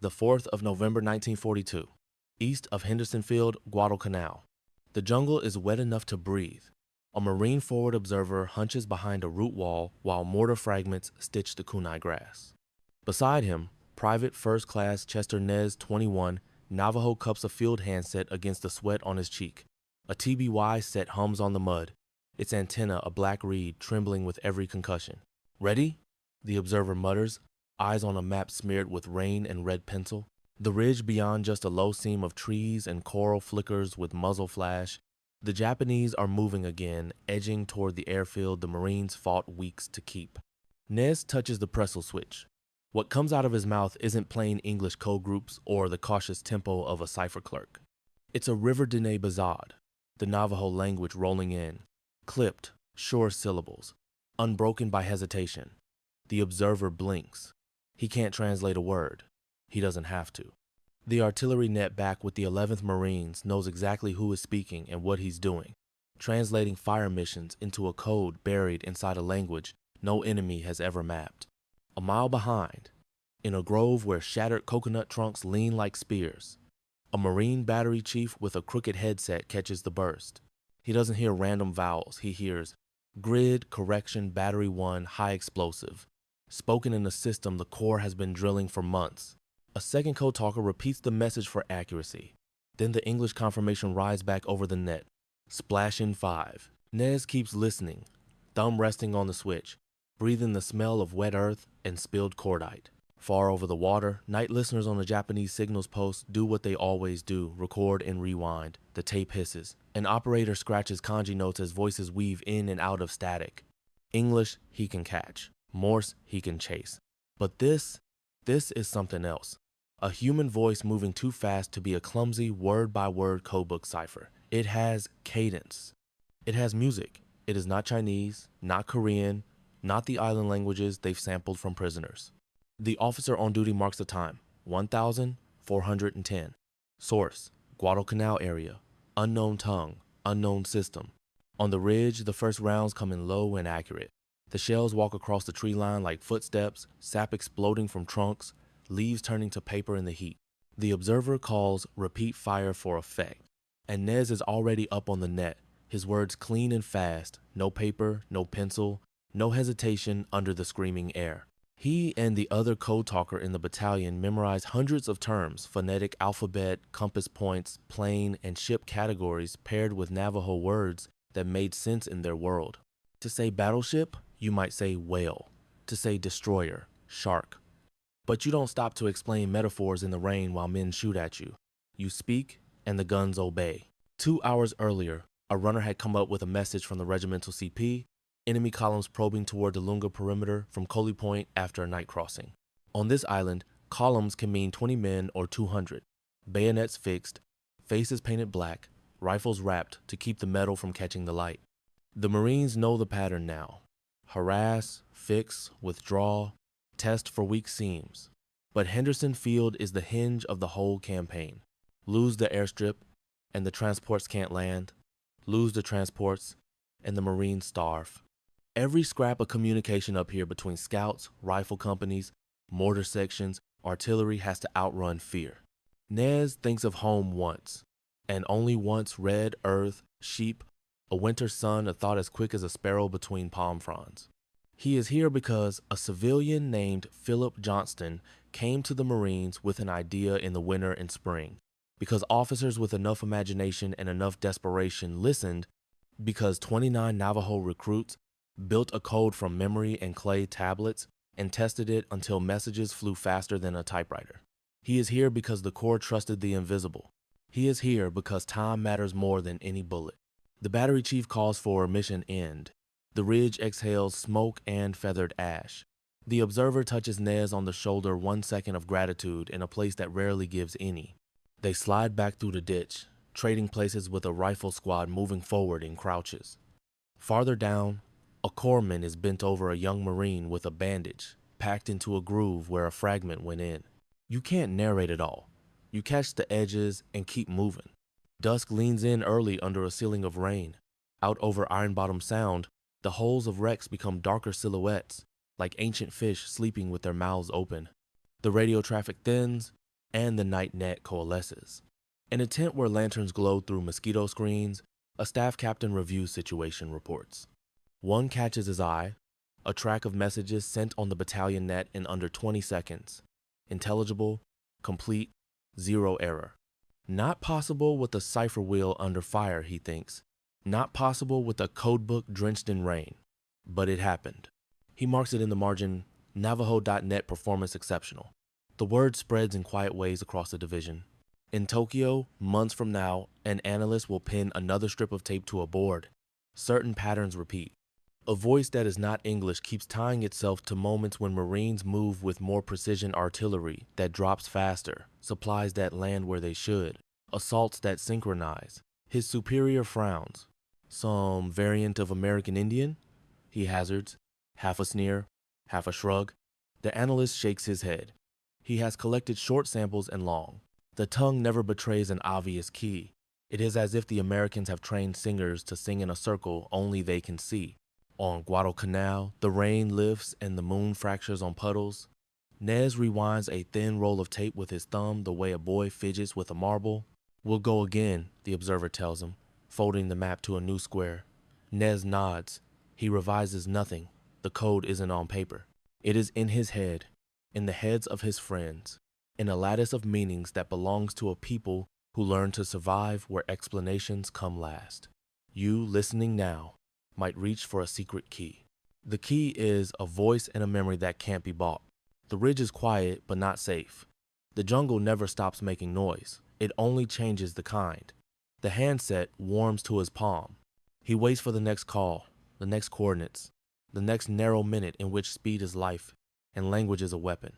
The 4th of November 1942, east of Henderson Field, Guadalcanal. The jungle is wet enough to breathe. A Marine forward observer hunches behind a root wall while mortar fragments stitch the kunai grass. Beside him, Private First Class Chester Nez 21 Navajo cups a field handset against the sweat on his cheek. A TBY set hums on the mud, its antenna a black reed trembling with every concussion. Ready? The observer mutters, eyes on a map smeared with rain and red pencil. The ridge beyond just a low seam of trees and coral flickers with muzzle flash. The Japanese are moving again, edging toward the airfield the Marines fought weeks to keep. Nez touches the Pressel switch. What comes out of his mouth isn't plain English code groups or the cautious tempo of a cipher clerk. It's a River Dene Bazad, the Navajo language rolling in, clipped, sure syllables, unbroken by hesitation. The observer blinks. He can't translate a word. He doesn't have to. The artillery net back with the 11th Marines knows exactly who is speaking and what he's doing, translating fire missions into a code buried inside a language no enemy has ever mapped. A mile behind, in a grove where shattered coconut trunks lean like spears, a Marine battery chief with a crooked headset catches the burst. He doesn't hear random vowels. He hears grid, correction, battery 1, high explosive, spoken in a system the Corps has been drilling for months. A second code talker repeats the message for accuracy. Then the English confirmation rides back over the net. Splash in 5. Nez keeps listening, thumb resting on the switch, breathing the smell of wet earth and spilled cordite. Far over the water, night listeners on the Japanese signals post do what they always do, record and rewind. The tape hisses. An operator scratches kanji notes as voices weave in and out of static. English he can catch. Morse he can chase. But this is something else. A human voice moving too fast to be a clumsy word-by-word codebook cipher. It has cadence. It has music. It is not Chinese, not Korean, not the island languages they've sampled from prisoners. The officer on duty marks the time, 1,410. Source, Guadalcanal area. Unknown tongue, unknown system. On the ridge, the first rounds come in low and accurate. The shells walk across the tree line like footsteps, sap exploding from trunks, leaves turning to paper in the heat. The observer calls repeat fire for effect, and Nez is already up on the net, his words clean and fast, no paper, no pencil, no hesitation under the screaming air. He and the other code talker in the battalion memorize hundreds of terms, phonetic alphabet, compass points, plane, and ship categories paired with Navajo words that made sense in their world. To say battleship, you might say whale. To say destroyer, shark. But you don't stop to explain metaphors in the rain while men shoot at you. You speak, and the guns obey. 2 hours earlier, a runner had come up with a message from the regimental CP, enemy columns probing toward the Lunga perimeter from Coley Point after a night crossing. On this island, columns can mean 20 men or 200. Bayonets fixed, faces painted black, rifles wrapped to keep the metal from catching the light. The Marines know the pattern now. Harass, fix, withdraw, test for weak seams. But Henderson Field is the hinge of the whole campaign. Lose the airstrip, and the transports can't land. Lose the transports, and the Marines starve. Every scrap of communication up here between scouts, rifle companies, mortar sections, artillery has to outrun fear. Nez thinks of home once, and only once: red earth, sheep, a winter sun, a thought as quick as a sparrow between palm fronds. He is here because a civilian named Philip Johnston came to the Marines with an idea in the winter and spring. Because officers with enough imagination and enough desperation listened, because 29 Navajo recruits built a code from memory and clay tablets and tested it until messages flew faster than a typewriter. He is here because the Corps trusted the invisible. He is here because time matters more than any bullet. The battery chief calls for mission end. The ridge exhales smoke and feathered ash. The observer touches Nez on the shoulder 1 second of gratitude in a place that rarely gives any. They slide back through the ditch, trading places with a rifle squad moving forward in crouches. Farther down, a corpsman is bent over a young Marine with a bandage, packed into a groove where a fragment went in. You can't narrate it all. You catch the edges and keep moving. Dusk leans in early under a ceiling of rain. Out over Iron Bottom Sound, the holes of wrecks become darker silhouettes, like ancient fish sleeping with their mouths open. The radio traffic thins, and the night net coalesces. In a tent where lanterns glow through mosquito screens, a staff captain reviews situation reports. One catches his eye, a track of messages sent on the battalion net in under 20 seconds. Intelligible, complete, zero error. Not possible with a cipher wheel under fire, he thinks. Not possible with a codebook drenched in rain. But it happened. He marks it in the margin, Navajo.net performance exceptional. The word spreads in quiet ways across the division. In Tokyo, months from now, an analyst will pin another strip of tape to a board. Certain patterns repeat. A voice that is not English keeps tying itself to moments when Marines move with more precision artillery that drops faster, supplies that land where they should, assaults that synchronize. His superior frowns. Some variant of American Indian? He hazards, half a sneer, half a shrug. The analyst shakes his head. He has collected short samples and long. The tongue never betrays an obvious key. It is as if the Americans have trained singers to sing in a circle only they can see. On Guadalcanal, the rain lifts and the moon fractures on puddles. Nez rewinds a thin roll of tape with his thumb the way a boy fidgets with a marble. We'll go again, the observer tells him, folding the map to a new square. Nez nods. He revises nothing. The code isn't on paper. It is in his head, in the heads of his friends, in a lattice of meanings that belongs to a people who learn to survive where explanations come last. You, listening now, might reach for a secret key. The key is a voice and a memory that can't be bought. The ridge is quiet, but not safe. The jungle never stops making noise. It only changes the kind. The handset warms to his palm. He waits for the next call, the next coordinates, the next narrow minute in which speed is life and language is a weapon.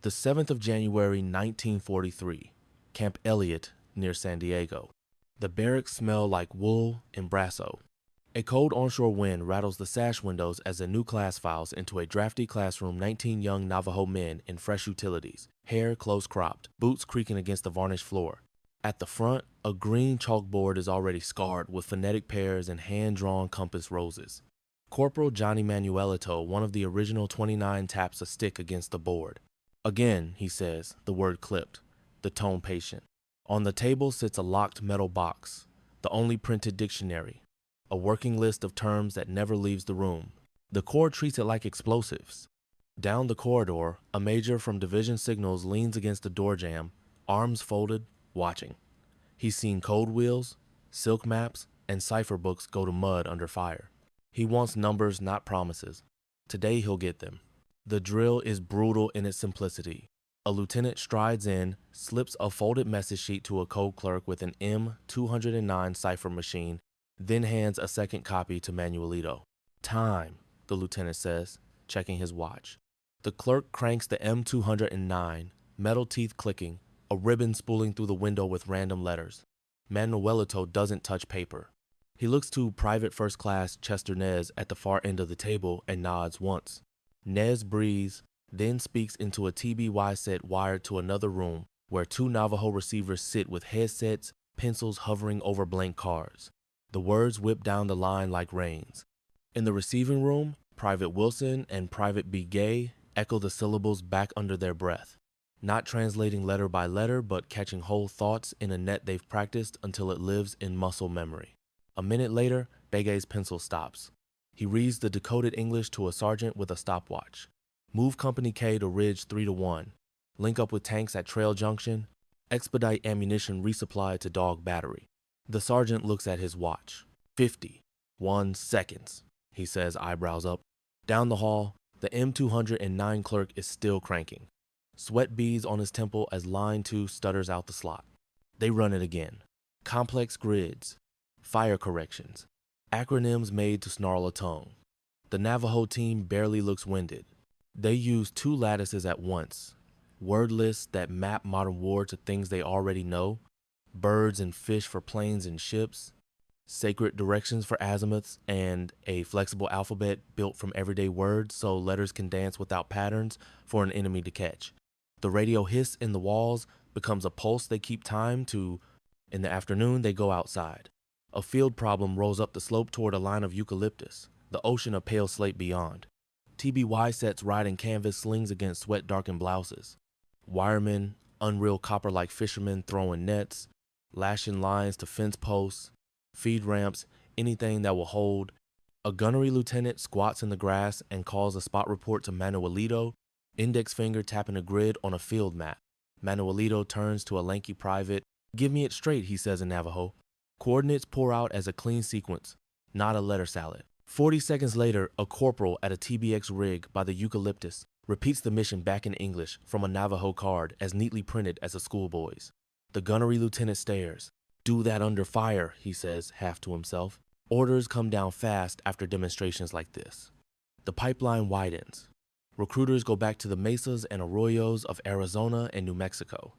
The 7th of January, 1943, Camp Elliott near San Diego. The barracks smell like wool and brasso. A cold onshore wind rattles the sash windows as a new class files into a drafty classroom. 19 young Navajo men in fresh utilities, hair close cropped, boots creaking against the varnished floor. At the front, a green chalkboard is already scarred with phonetic pairs and hand-drawn compass roses. Corporal Johnny Manuelito, one of the original 29, taps a stick against the board. Again, he says, the word clipped, the tone patient. On the table sits a locked metal box, the only printed dictionary. A working list of terms that never leaves the room. The Corps treats it like explosives. Down the corridor, a major from Division Signals leans against the door jamb, arms folded, watching. He's seen code wheels, silk maps, and cipher books go to mud under fire. He wants numbers, not promises. Today he'll get them. The drill is brutal in its simplicity. A lieutenant strides in, slips a folded message sheet to a code clerk with an M209 cipher machine, then hands a second copy to Manuelito. Time, the lieutenant says, checking his watch. The clerk cranks the M209, metal teeth clicking, a ribbon spooling through the window with random letters. Manuelito doesn't touch paper. He looks to Private First Class Chester Nez at the far end of the table and nods once. Nez breathes, then speaks into a TBY set wired to another room where 2 Navajo receivers sit with headsets, pencils hovering over blank cards. The words whip down the line like rains. In the receiving room, Private Wilson and Private B. Gay echo the syllables back under their breath, not translating letter by letter, but catching whole thoughts in a net they've practiced until it lives in muscle memory. A minute later, Begay's pencil stops. He reads the decoded English to a sergeant with a stopwatch. Move Company K to Ridge 3-1. Link up with tanks at Trail Junction. Expedite ammunition resupply to Dog Battery. The sergeant looks at his watch. 51 seconds, he says, eyebrows up. Down the hall, the M209 clerk is still cranking. Sweat beads on his temple as line 2 stutters out the slot. They run it again. Complex grids. Fire corrections. Acronyms made to snarl a tongue. The Navajo team barely looks winded. They use 2 lattices at once. Word lists that map modern war to things they already know. Birds and fish for planes and ships, sacred directions for azimuths, and a flexible alphabet built from everyday words so letters can dance without patterns for an enemy to catch. The radio hiss in the walls becomes a pulse they keep time to. In the afternoon, they go outside. A field problem rolls up the slope toward a line of eucalyptus, the ocean of pale slate beyond. TBY sets riding canvas slings against sweat-darkened blouses. Wiremen, unreal copper-like fishermen throwing nets, lashing lines to fence posts, feed ramps, anything that will hold. A gunnery lieutenant squats in the grass and calls a spot report to Manuelito, index finger tapping a grid on a field map. Manuelito turns to a lanky private. "Give me it straight," he says in Navajo. Coordinates pour out as a clean sequence, not a letter salad. 40 seconds later, a corporal at a TBX rig by the eucalyptus repeats the mission back in English from a Navajo card as neatly printed as a schoolboy's. The gunnery lieutenant stares. "Do that under fire," he says, half to himself. Orders come down fast after demonstrations like this. The pipeline widens. Recruiters go back to the mesas and arroyos of Arizona and New Mexico.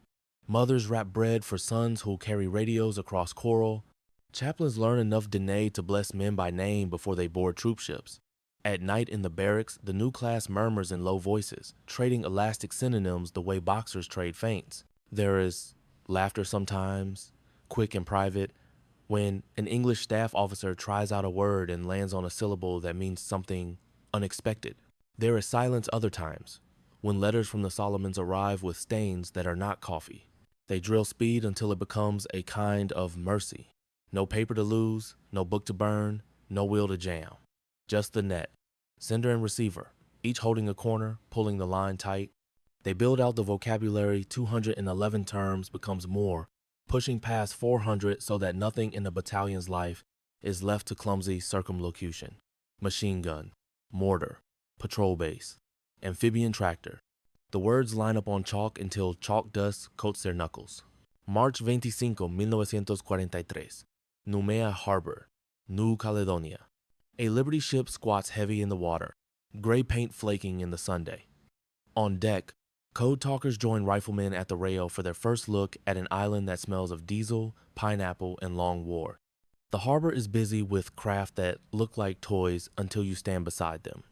Mothers wrap bread for sons who'll carry radios across coral. Chaplains learn enough Dene to bless men by name before they board troop ships. At night in the barracks, the new class murmurs in low voices, trading elastic synonyms the way boxers trade feints. There is laughter sometimes, quick and private, when an English staff officer tries out a word and lands on a syllable that means something unexpected. There is silence other times, when letters from the Solomons arrive with stains that are not coffee. They drill speed until it becomes a kind of mercy. No paper to lose, no book to burn, no wheel to jam. Just the net, sender and receiver, each holding a corner, pulling the line tight. They build out the vocabulary. 211 terms becomes more, pushing past 400 so that nothing in the battalion's life is left to clumsy circumlocution. Machine gun, mortar, patrol base, amphibian tractor. The words line up on chalk until chalk dust coats their knuckles. March 25, 1943. Noumea Harbor, New Caledonia. A Liberty ship squats heavy in the water, gray paint flaking in the Sunday. On deck, Code Talkers join riflemen at the rail for their first look at an island that smells of diesel, pineapple, and long war. The harbor is busy with craft that look like toys until you stand beside them.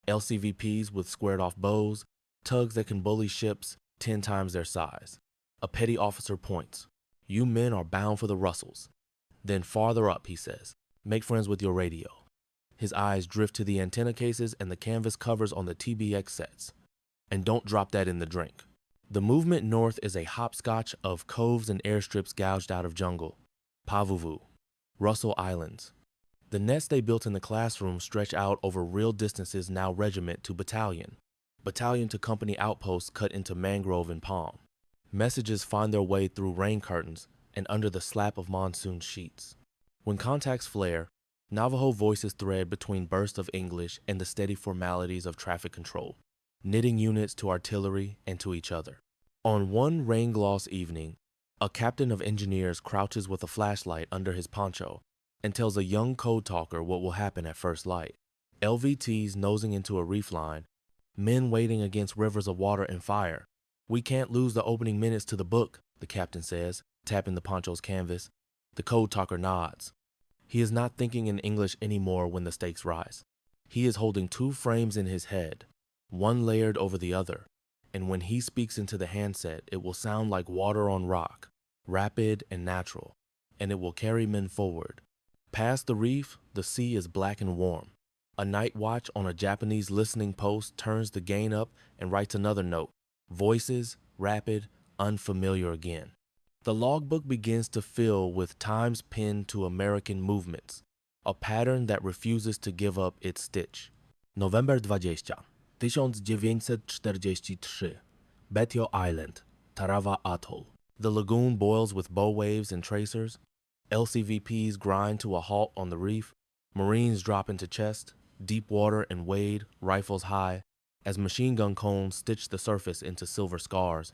LCVPs with squared-off bows, tugs that can bully ships 10 times their size. A petty officer points. "You men are bound for the Russells." Then farther up, he says, "Make friends with your radio." His eyes drift to the antenna cases and the canvas covers on the TBX sets. "And don't drop that in the drink." The movement north is a hopscotch of coves and airstrips gouged out of jungle. Pavuvu, Russell Islands. The nets they built in the classroom stretch out over real distances, now regiment to battalion, battalion to company outposts cut into mangrove and palm. Messages find their way through rain curtains and under the slap of monsoon sheets. When contacts flare, Navajo voices thread between bursts of English and the steady formalities of traffic control, knitting units to artillery and to each other. On one rain-gloss evening, a captain of engineers crouches with a flashlight under his poncho and tells a young code talker what will happen at first light. LVTs nosing into a reef line, men wading against rivers of water and fire. "We can't lose the opening minutes to the book," the captain says, tapping the poncho's canvas. The code talker nods. He is not thinking in English anymore when the stakes rise. He is holding two frames in his head, one layered over the other, and when he speaks into the handset, it will sound like water on rock, rapid and natural, and it will carry men forward. Past the reef, the sea is black and warm. A night watch on a Japanese listening post turns the gain up and writes another note. Voices, rapid, unfamiliar again. The logbook begins to fill with times pinned to American movements, a pattern that refuses to give up its stitch. November 20, 1943. Betio Island, Tarawa Atoll. The lagoon boils with bow waves and tracers. LCVPs grind to a halt on the reef. Marines drop into chest, deep water and wade, rifles high, as machine gun cones stitch the surface into silver scars.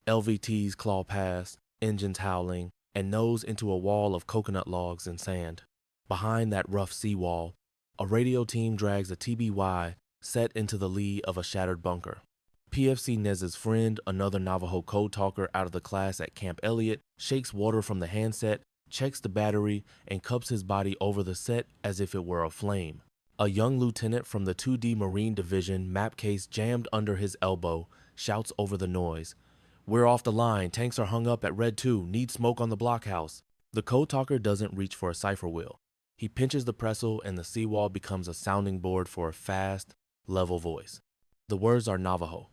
LVTs claw past, engines howling, and nose into a wall of coconut logs and sand. Behind that rough seawall, a radio team drags a TBY set into the lee of a shattered bunker. PFC Nez's friend, another Navajo code talker out of the class at Camp Elliott, shakes water from the handset, checks the battery, and cups his body over the set as if it were a flame. A young lieutenant from the 2D Marine Division, map case jammed under his elbow, shouts over the noise. "We're off the line. Tanks are hung up at Red 2. Need smoke on the blockhouse." The code talker doesn't reach for a cipher wheel. He pinches the pretzel and the seawall becomes a sounding board for a fast, level voice. The words are Navajo.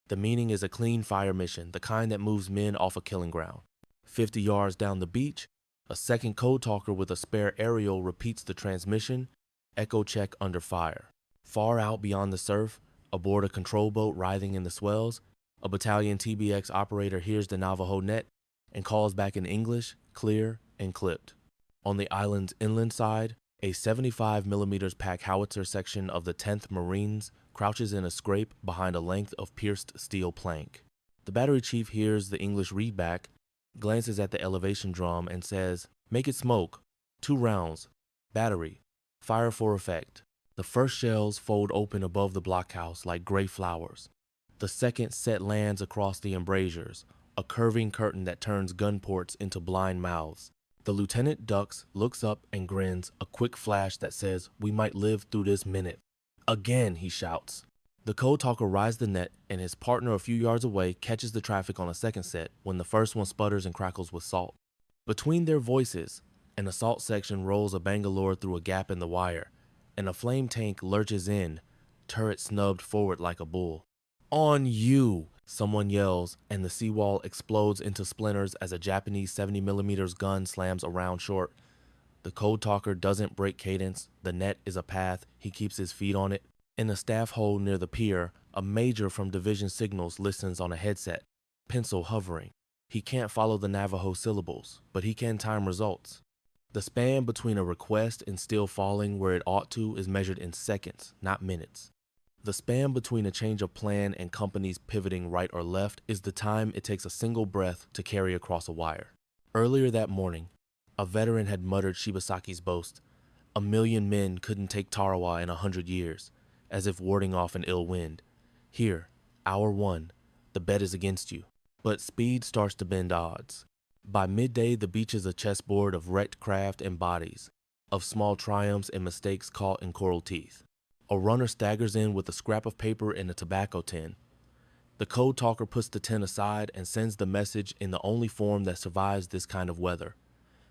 The meaning is a clean fire mission, the kind that moves men off a killing ground. 50 yards down the beach, a second code talker with a spare aerial repeats the transmission, echo check under fire. Far out beyond the surf, aboard a control boat writhing in the swells, a battalion TBX operator hears the Navajo net and calls back in English, clear and clipped. On the island's inland side, a 75mm pack howitzer section of the 10th Marines crouches in a scrape behind a length of pierced steel plank. The battery chief hears the English readback, glances at the elevation drum and says, "Make it smoke. 2 rounds. Battery. Fire for effect." The first shells fold open above the blockhouse like gray flowers. The second set lands across the embrasures, a curving curtain that turns gun ports into blind mouths. The lieutenant ducks, looks up, and grins, a quick flash that says, "We might live through this minute." "Again," he shouts. The code talker rides the net, and his partner a few yards away catches the traffic on a second set when the first one sputters and crackles with salt. Between their voices, an assault section rolls a Bangalore through a gap in the wire, and a flame tank lurches in, turret snubbed forward like a bull. "On you!" someone yells, and the seawall explodes into splinters as a Japanese 70mm gun slams around short. The code talker doesn't break cadence. The net is a path. He keeps his feet on it. In the staff hole near the pier, a major from Division Signals listens on a headset, pencil hovering. He can't follow the Navajo syllables, but he can time results. The span between a request and still falling where it ought to is measured in seconds, not minutes. The span between a change of plan and companies pivoting right or left is the time it takes a single breath to carry across a wire. Earlier that morning, a veteran had muttered Shibasaki's boast, "A million men couldn't take Tarawa in 100 years, as if warding off an ill wind. Here, hour 1, the bet is against you." But speed starts to bend odds. By midday, the beach is a chessboard of wrecked craft and bodies, of small triumphs and mistakes caught in coral teeth. A runner staggers in with a scrap of paper and a tobacco tin. The code talker puts the tin aside and sends the message in the only form that survives this kind of weather: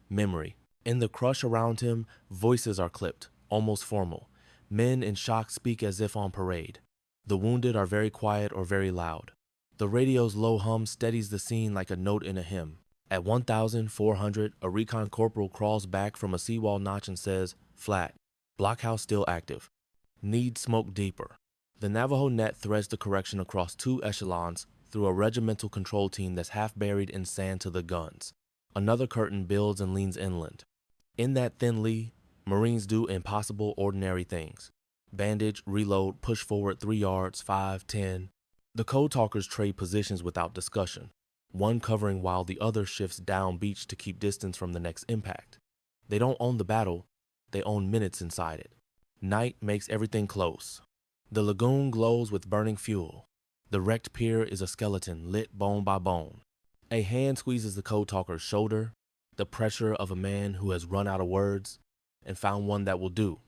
memory. In the crush around him, voices are clipped, almost formal. Men in shock speak as if on parade. The wounded are very quiet or very loud. The radio's low hum steadies the scene like a note in a hymn. At 1,400, a recon corporal crawls back from a seawall notch and says, "Flat. Blockhouse still active. Need smoke deeper." The Navajo net threads the correction across 2 echelons through a regimental control team that's half buried in sand to the guns. Another curtain builds and leans inland. In that thin lee, Marines do impossible ordinary things. Bandage, reload, push forward 3 yards, 5, 10. The code talkers trade positions without discussion, one covering while the other shifts down beach to keep distance from the next impact. They don't own the battle, they own minutes inside it. Night makes everything close. The lagoon glows with burning fuel. The wrecked pier is a skeleton lit bone by bone. A hand squeezes the code talker's shoulder, the pressure of a man who has run out of words and found one that will do.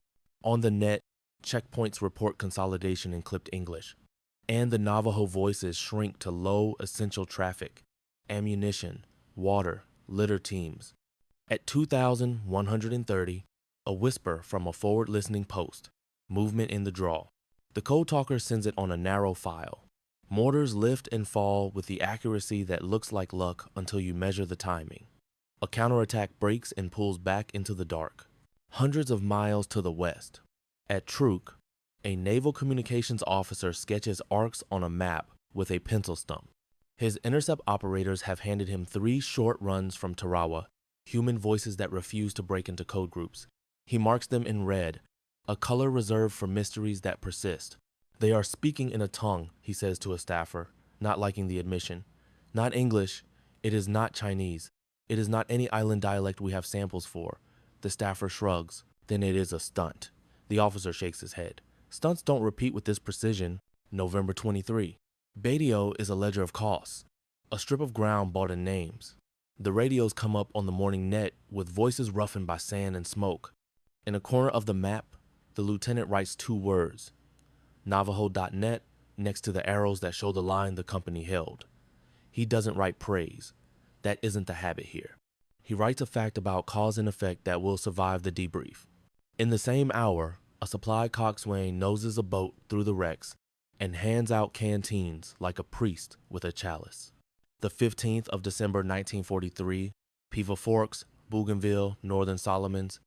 On the net, checkpoints report consolidation in clipped English, and the Navajo voices shrink to low essential traffic, ammunition, water, litter teams. At 2,130, a whisper from a forward listening post, movement in the draw. The code talker sends it on a narrow file. Mortars lift and fall with the accuracy that looks like luck until you measure the timing. A counterattack breaks and pulls back into the dark. Hundreds of miles to the west, at Truk, a naval communications officer sketches arcs on a map with a pencil stump. His intercept operators have handed him 3 short runs from Tarawa, human voices that refuse to break into code groups. He marks them in red, a color reserved for mysteries that persist. "They are speaking in a tongue," he says to a staffer, not liking the admission. "Not English. It is not Chinese. It is not any island dialect we have samples for." The staffer shrugs. "Then it is a stunt." The officer shakes his head. "Stunts don't repeat with this precision." November 23. Badio is a ledger of costs, a strip of ground bought in names. The radios come up on the morning net with voices roughened by sand and smoke. In a corner of the map, the lieutenant writes 2 words, Navajo.net, next to the arrows that show the line the company held. He doesn't write praise. That isn't the habit here. He writes a fact about cause and effect that will survive the debrief. In the same hour, a supply coxswain noses a boat through the wrecks and hands out canteens like a priest with a chalice. The 15th of December 1943, Piva Forks, Bougainville, Northern Solomons.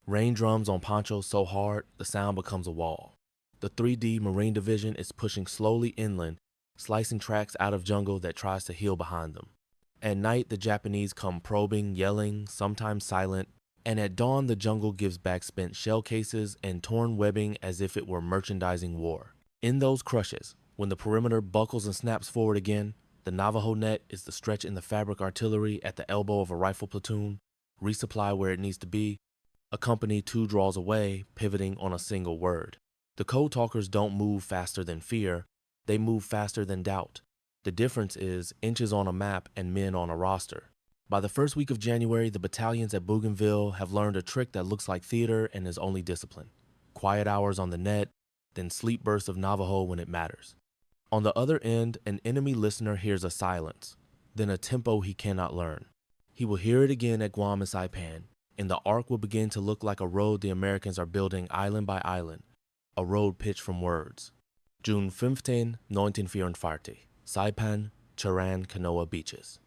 Rain drums on ponchos so hard, the sound becomes a wall. The 3D Marine Division is pushing slowly inland, slicing tracks out of jungle that tries to heal behind them. At night, the Japanese come probing, yelling, sometimes silent, and at dawn the jungle gives back spent shell cases and torn webbing as if it were merchandising war. In those crushes, when the perimeter buckles and snaps forward again, the Navajo net is the stretch in the fabric artillery at the elbow of a rifle platoon, resupply where it needs to be, a company 2 draws away, pivoting on a single word. The code talkers don't move faster than fear, they move faster than doubt. The difference is inches on a map and men on a roster. By the first week of January, the battalions at Bougainville have learned a trick that looks like theater and is only discipline. Quiet hours on the net, then sleep bursts of Navajo when it matters. On the other end, an enemy listener hears a silence, then a tempo he cannot learn. He will hear it again at Guam and Saipan, and the arc will begin to look like a road the Americans are building island by island, a road pitched from words. June 15, 1944, Saipan, Charan, Kanoa beaches.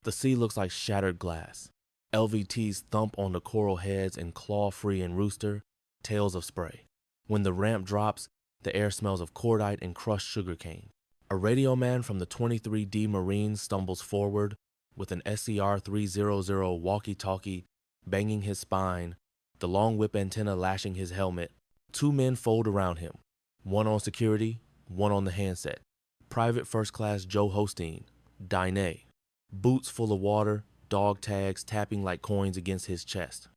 The sea looks like shattered glass. LVTs thump on the coral heads and claw-free and rooster, tails of spray. When the ramp drops, the air smells of cordite and crushed sugarcane. A radio man from the 23D Marines stumbles forward with an SCR-300 walkie-talkie banging his spine, the long whip antenna lashing his helmet. 2 men fold around him, one on security, one on the handset. Private First Class Joe Hosteen, Diné, boots full of water, dog tags tapping like coins against his chest.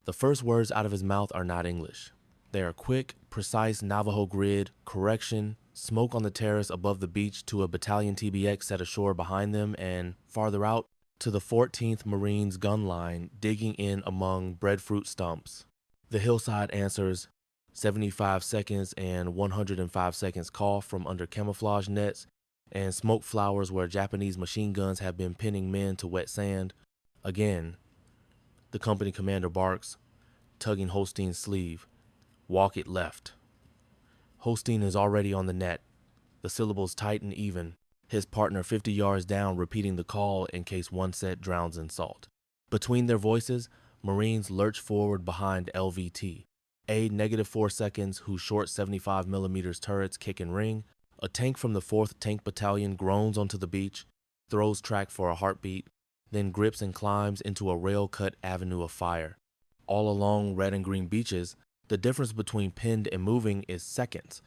The first words out of his mouth are not English. They are quick, precise Navajo grid, correction, smoke on the terrace above the beach to a battalion TBX set ashore behind them, and farther out, to the 14th Marines gun line digging in among breadfruit stumps. The hillside answers 75 seconds and 105 seconds cough from under camouflage nets, and smoke flowers where Japanese machine guns have been pinning men to wet sand. Again, the company commander barks, tugging Holstein's sleeve. Walk it left. Holstein is already on the net, the syllables tight and even, his partner 50 yards down repeating the call in case one set drowns in salt. Between their voices, Marines lurch forward behind LVT. A -4 seconds whose short 75mm turrets kick and ring. A tank from the 4th Tank Battalion groans onto the beach, throws track for a heartbeat, then grips and climbs into a rail-cut avenue of fire. All along red and green beaches, the difference between pinned and moving is seconds,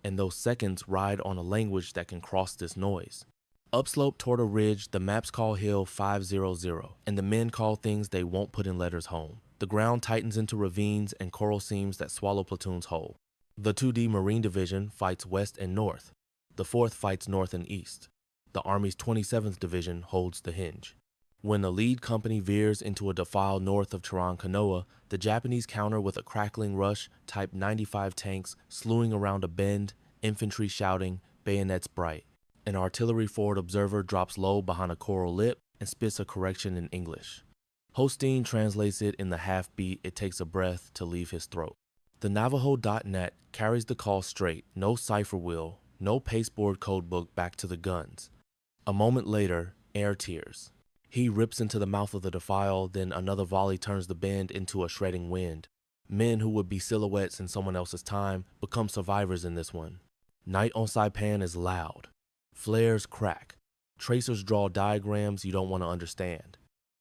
and those seconds ride on a language that can cross this noise. Upslope toward a ridge, the maps call Hill 500, and the men call things they won't put in letters home. The ground tightens into ravines and coral seams that swallow platoons whole. The 2D Marine Division fights west and north. The 4th fights north and east. The Army's 27th Division holds the hinge. When the lead company veers into a defile north of Charan Kanoa, the Japanese counter with a crackling rush, Type 95 tanks slewing around a bend, infantry shouting, bayonets bright. An artillery forward observer drops low behind a coral lip and spits a correction in English. Hosteen translates it in the half beat it takes a breath to leave his throat. The Navajo.net carries the call straight, no cipher wheel, no pasteboard codebook back to the guns. A moment later, air tears. He rips into the mouth of the defile, then another volley turns the bend into a shredding wind. Men who would be silhouettes in someone else's time become survivors in this one. Night on Saipan is loud. Flares crack. Tracers draw diagrams you don't want to understand.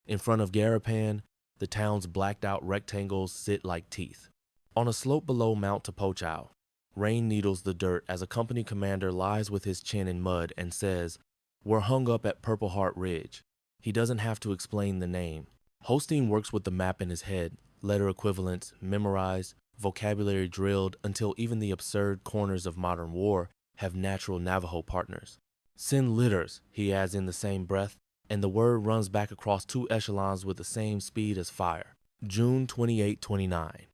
In front of Garapan, the town's blacked out rectangles sit like teeth. On a slope below Mount Tapochau, rain needles the dirt as a company commander lies with his chin in mud and says, "We're hung up at Purple Heart Ridge." He doesn't have to explain the name. Holstein works with the map in his head, letter equivalents memorized, vocabulary drilled until even the absurd corners of modern war have natural Navajo partners. "Send litters," he adds in the same breath, and the word runs back across 2 echelons with the same speed as fire. June 28-29.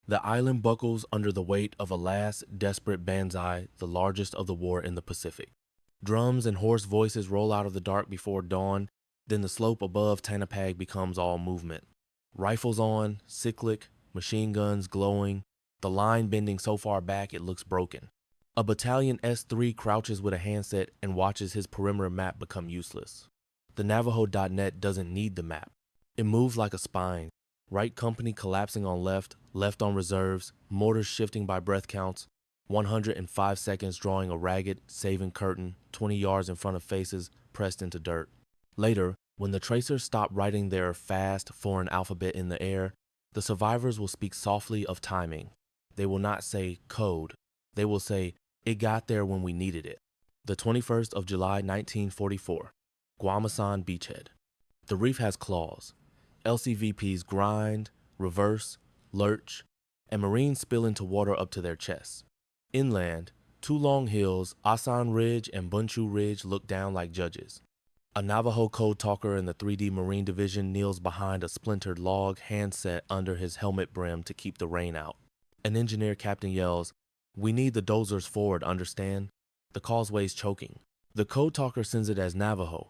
The island buckles under the weight of a last desperate banzai, the largest of the war in the Pacific. Drums and hoarse voices roll out of the dark before dawn, then the slope above Tanapag becomes all movement. Rifles on, cyclic, machine guns glowing, the line bending so far back it looks broken. A battalion S3 crouches with a handset and watches his perimeter map become useless. The Navajo.net doesn't need the map. It moves like a spine. Right company collapsing on left, left on reserves, mortars shifting by breath counts, 105 seconds drawing a ragged, saving curtain, 20 yards in front of faces pressed into dirt. Later, when the tracers stop writing their fast foreign alphabet in the air, the survivors will speak softly of timing. They will not say code. They will say, it got there when we needed it. The 21st of July, 1944. Guamasan Beachhead. The reef has claws. LCVPs grind, reverse, lurch, and Marines spill into water up to their chests. Inland, two long hills, Asan Ridge and Bunchu Ridge, look down like judges. A Navajo Code Talker in the 3D Marine Division kneels behind a splintered log handset under his helmet brim to keep the rain out. An engineer captain yells, "We need the dozers forward, understand? The causeway's choking." The Code Talker sends it as Navajo,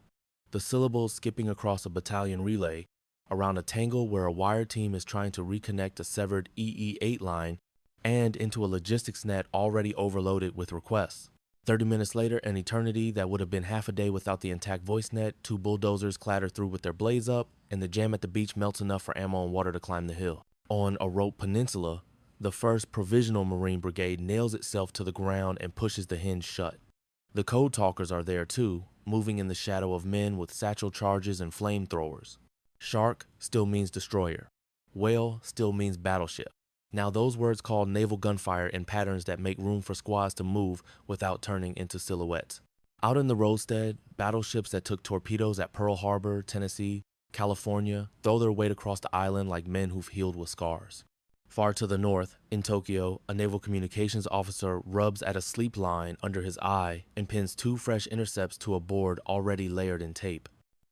the syllables skipping across a battalion relay around a tangle where a wire team is trying to reconnect a severed EE8 line and into a logistics net already overloaded with requests. 30 minutes later, an eternity that would have been half a day without the intact voice net, two bulldozers clatter through with their blades up, and the jam at the beach melts enough for ammo and water to climb the hill. On a rope peninsula, the 1st Provisional Marine Brigade nails itself to the ground and pushes the hinge shut. The Code Talkers are there too, moving in the shadow of men with satchel charges and flamethrowers. Shark still means destroyer. Whale still means battleship. Now those words call naval gunfire in patterns that make room for squads to move without turning into silhouettes. Out in the roadstead, battleships that took torpedoes at Pearl Harbor, Tennessee, California, throw their weight across the island like men who've healed with scars. Far to the north, in Tokyo, a naval communications officer rubs at a sleep line under his eye and pins 2 fresh intercepts to a board already layered in tape.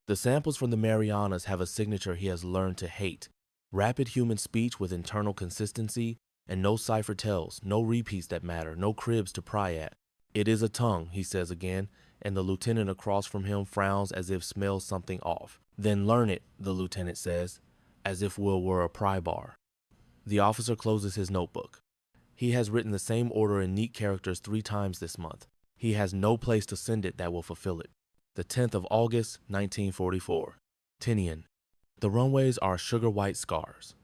The samples from the Marianas have a signature he has learned to hate. Rapid human speech with internal consistency, and no cipher tells, no repeats that matter, no cribs to pry at. "It is a tongue," he says again, and the lieutenant across from him frowns as if smells something off. "Then learn it," the lieutenant says, as if Will were a pry bar. The officer closes his notebook. He has written the same order in neat characters 3 times this month. He has no place to send it that will fulfill it. The 10th of August, 1944. Tinian. The runways are sugar white scars.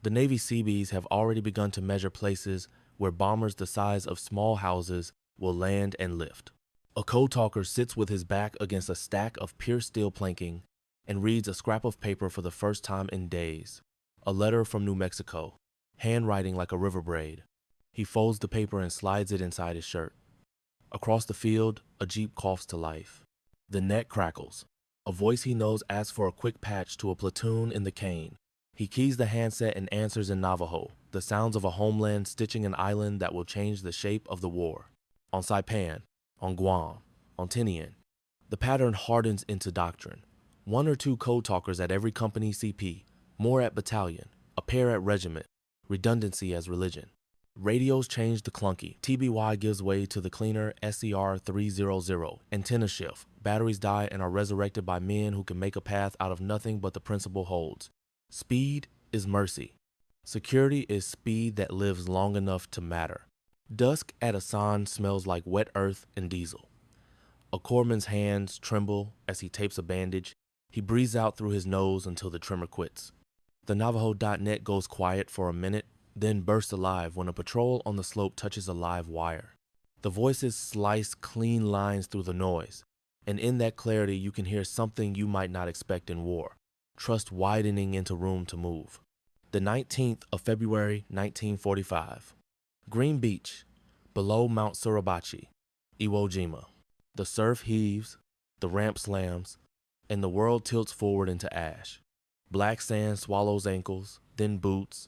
The Navy Seabees have already begun to measure places where bombers the size of small houses will land and lift. A Code Talker sits with his back against a stack of pure steel planking and reads a scrap of paper for the first time in days. A letter from New Mexico, handwriting like a river braid. He folds the paper and slides it inside his shirt. Across the field, a jeep coughs to life. The net crackles. A voice he knows asks for a quick patch to a platoon in the cane. He keys the handset and answers in Navajo, the sounds of a homeland stitching an island that will change the shape of the war. On Saipan, on Guam, on Tinian. The pattern hardens into doctrine. 1 or 2 Code Talkers at every company CP, more at battalion, a pair at regiment, redundancy as religion. Radios change to clunky. TBY gives way to the cleaner SCR 300. Antenna shift. Batteries die and are resurrected by men who can make a path out of nothing but the principle holds. Speed is mercy. Security is speed that lives long enough to matter. Dusk at Asan smells like wet earth and diesel. A corpsman's hands tremble as he tapes a bandage. He breathes out through his nose until the tremor quits. The Navajo.net goes quiet for a minute, then bursts alive when a patrol on the slope touches a live wire. The voices slice clean lines through the noise, and in that clarity you can hear something you might not expect in war. Trust widening into room to move. The 19th of February, 1945. Green Beach, below Mount Suribachi, Iwo Jima. The surf heaves, the ramp slams, and the world tilts forward into ash. Black sand swallows ankles, then boots,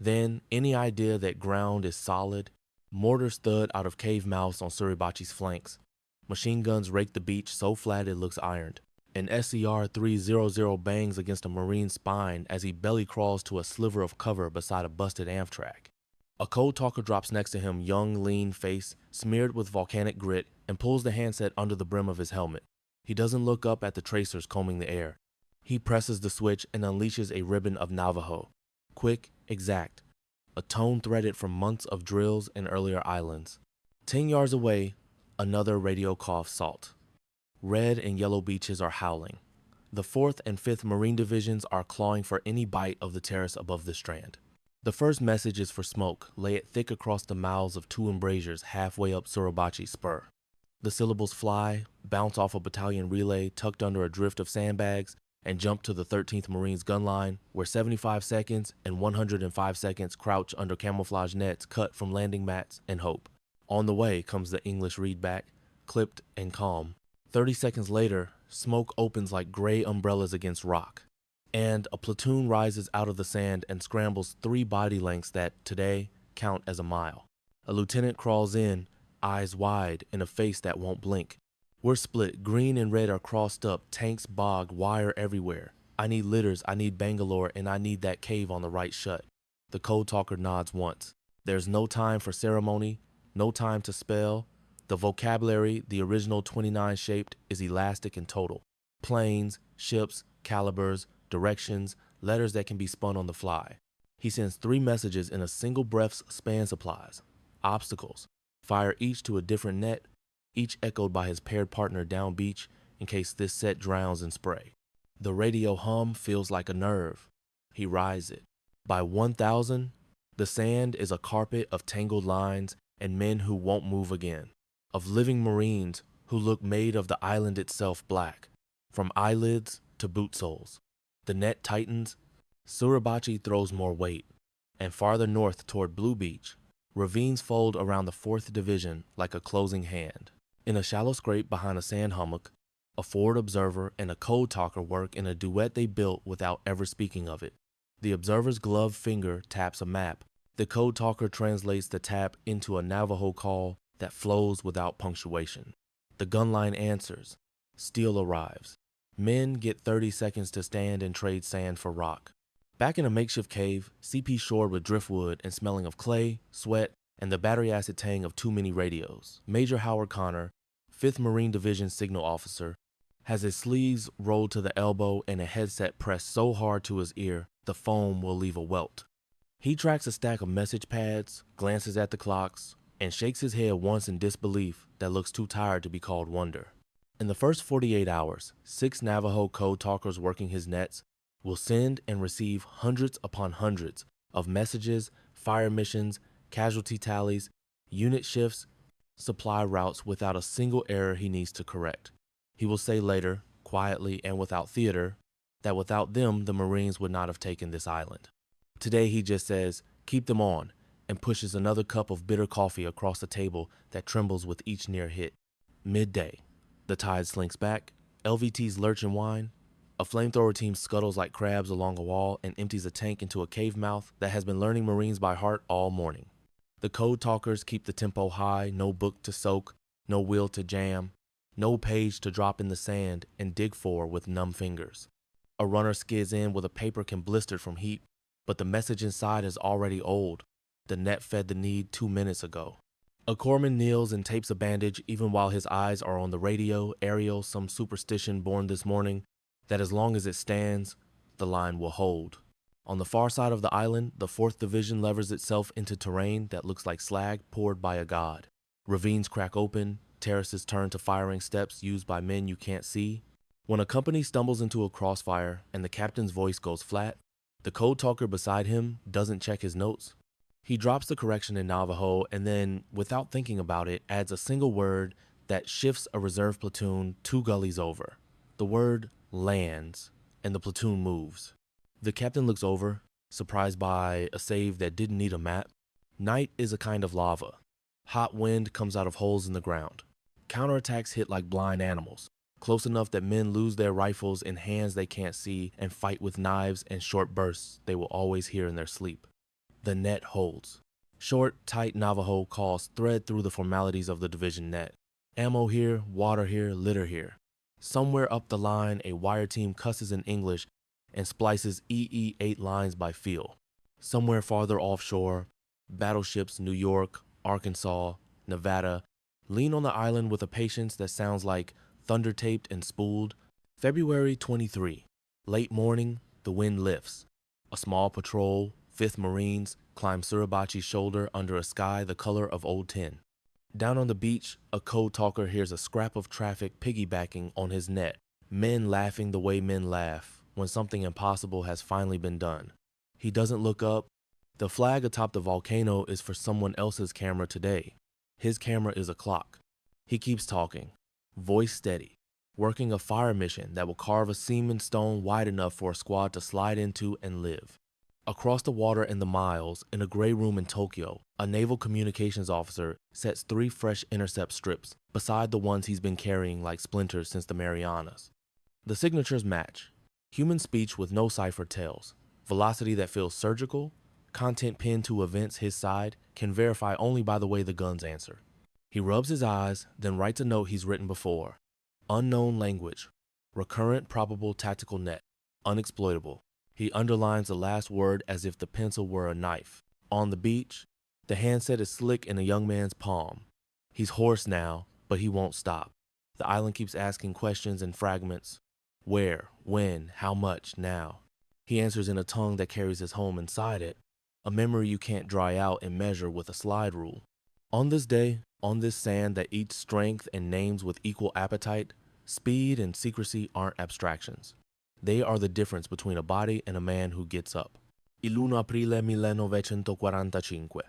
then any idea that ground is solid. Mortars thud out of cave mouths on Suribachi's flanks. Machine guns rake the beach so flat it looks ironed. An SCR 300 bangs against a Marine's spine as he belly crawls to a sliver of cover beside a busted Amtrak. A Code Talker drops next to him, young, lean face, smeared with volcanic grit, and pulls the handset under the brim of his helmet. He doesn't look up at the tracers combing the air. He presses the switch and unleashes a ribbon of Navajo. Quick, exact. A tone threaded from months of drills and earlier islands. 10 yards away, another radio cough salt. Red and yellow beaches are howling. The 4th and 5th Marine Divisions are clawing for any bite of the terrace above the strand. The first message is for smoke, lay it thick across the mouths of 2 embrasures halfway up Suribachi spur. The syllables fly, bounce off a battalion relay tucked under a drift of sandbags, and jump to the 13th Marines gun line, where 75 seconds and 105 seconds crouch under camouflage nets cut from landing mats and hope. On the way comes the English readback, clipped and calm. 30 seconds later, smoke opens like gray umbrellas against rock, and a platoon rises out of the sand and scrambles 3 body lengths that, today, count as a mile. A lieutenant crawls in, eyes wide, in a face that won't blink. We're split, green and red are crossed up, tanks bog, wire everywhere. I need litters, I need Bangalore, and I need that cave on the right shut. The code talker nods once. There's no time for ceremony, no time to spell. The vocabulary, the original 29 shaped, is elastic and total. Planes, ships, calibers, directions, letters that can be spun on the fly. He sends 3 messages in a single breath's span supplies. Obstacles. Fire each to a different net, each echoed by his paired partner down beach in case this set drowns in spray. The radio hum feels like a nerve. He rides it. By 1,000, the sand is a carpet of tangled lines and men who won't move again. Of living Marines who look made of the island itself black, from eyelids to boot soles. The net tightens, Suribachi throws more weight, and farther north toward Blue Beach, ravines fold around the 4th Division like a closing hand. In a shallow scrape behind a sand hummock, a forward observer and a code talker work in a duet they built without ever speaking of it. The observer's gloved finger taps a map. The code talker translates the tap into a Navajo call that flows without punctuation. The gun line answers. Steel arrives. Men get 30 seconds to stand and trade sand for rock. Back in a makeshift cave, CP shored with driftwood and smelling of clay, sweat, and the battery acid tang of too many radios, Major Howard Connor, 5th Marine Division signal officer, has his sleeves rolled to the elbow and a headset pressed so hard to his ear, the foam will leave a welt. He tracks a stack of message pads, glances at the clocks, and shakes his head once in disbelief that looks too tired to be called wonder. In the first 48 hours, 6 Navajo Code Talkers working his nets will send and receive hundreds upon hundreds of messages, fire missions, casualty tallies, unit shifts, supply routes without a single error he needs to correct. He will say later, quietly and without theater, that without them the Marines would not have taken this island. Today he just says, keep them on, and pushes another cup of bitter coffee across the table that trembles with each near hit. Midday. The tide slinks back, LVTs lurch and whine. A flamethrower team scuttles like crabs along a wall and empties a tank into a cave mouth that has been learning Marines by heart all morning. The code talkers keep the tempo high, no book to soak, no wheel to jam, no page to drop in the sand and dig for with numb fingers. A runner skids in with a paper can blister from heat, but the message inside is already old. The net fed the need 2 minutes ago. A corpsman kneels and tapes a bandage even while his eyes are on the radio, aerial, some superstition born this morning that as long as it stands, the line will hold. On the far side of the island, the 4th Division levers itself into terrain that looks like slag poured by a god. Ravines crack open, terraces turn to firing steps used by men you can't see. When a company stumbles into a crossfire and the captain's voice goes flat, the code talker beside him doesn't check his notes. He drops the correction in Navajo and then, without thinking about it, adds a single word that shifts a reserve platoon 2 gullies over. The word lands, and the platoon moves. The captain looks over, surprised by a save that didn't need a map. Night is a kind of lava. Hot wind comes out of holes in the ground. Counterattacks hit like blind animals, close enough that men lose their rifles in hands they can't see and fight with knives and short bursts they will always hear in their sleep. The net holds. Short, tight Navajo calls thread through the formalities of the division net. Ammo here, water here, litter here. Somewhere up the line, a wire team cusses in English and splices EE8 lines by feel. Somewhere farther offshore, battleships New York, Arkansas, Nevada lean on the island with a patience that sounds like thunder taped and spooled. February 23. Late morning, the wind lifts. A small patrol, 5th Marines, climb Suribachi's shoulder under a sky the color of old tin. Down on the beach, a code talker hears a scrap of traffic piggybacking on his net, men laughing the way men laugh when something impossible has finally been done. He doesn't look up. The flag atop the volcano is for someone else's camera today. His camera is a clock. He keeps talking, voice steady, working a fire mission that will carve a seam in stone wide enough for a squad to slide into and live. Across the water and the miles, in a gray room in Tokyo, a naval communications officer sets 3 fresh intercept strips beside the ones he's been carrying like splinters since the Marianas. The signatures match. Human speech with no cipher tells. Velocity that feels surgical. Content pinned to events his side can verify only by the way the guns answer. He rubs his eyes, then writes a note he's written before. Unknown language. Recurrent probable tactical net. Unexploitable. He underlines the last word as if the pencil were a knife. On the beach, the handset is slick in a young man's palm. He's hoarse now, but he won't stop. The island keeps asking questions in fragments. Where, when, how much, now? He answers in a tongue that carries his home inside it, a memory you can't dry out and measure with a slide rule. On this day, on this sand that eats strength and names with equal appetite, speed and secrecy aren't abstractions. They are the difference between a body and a man who gets up. Il 1 aprile 1945.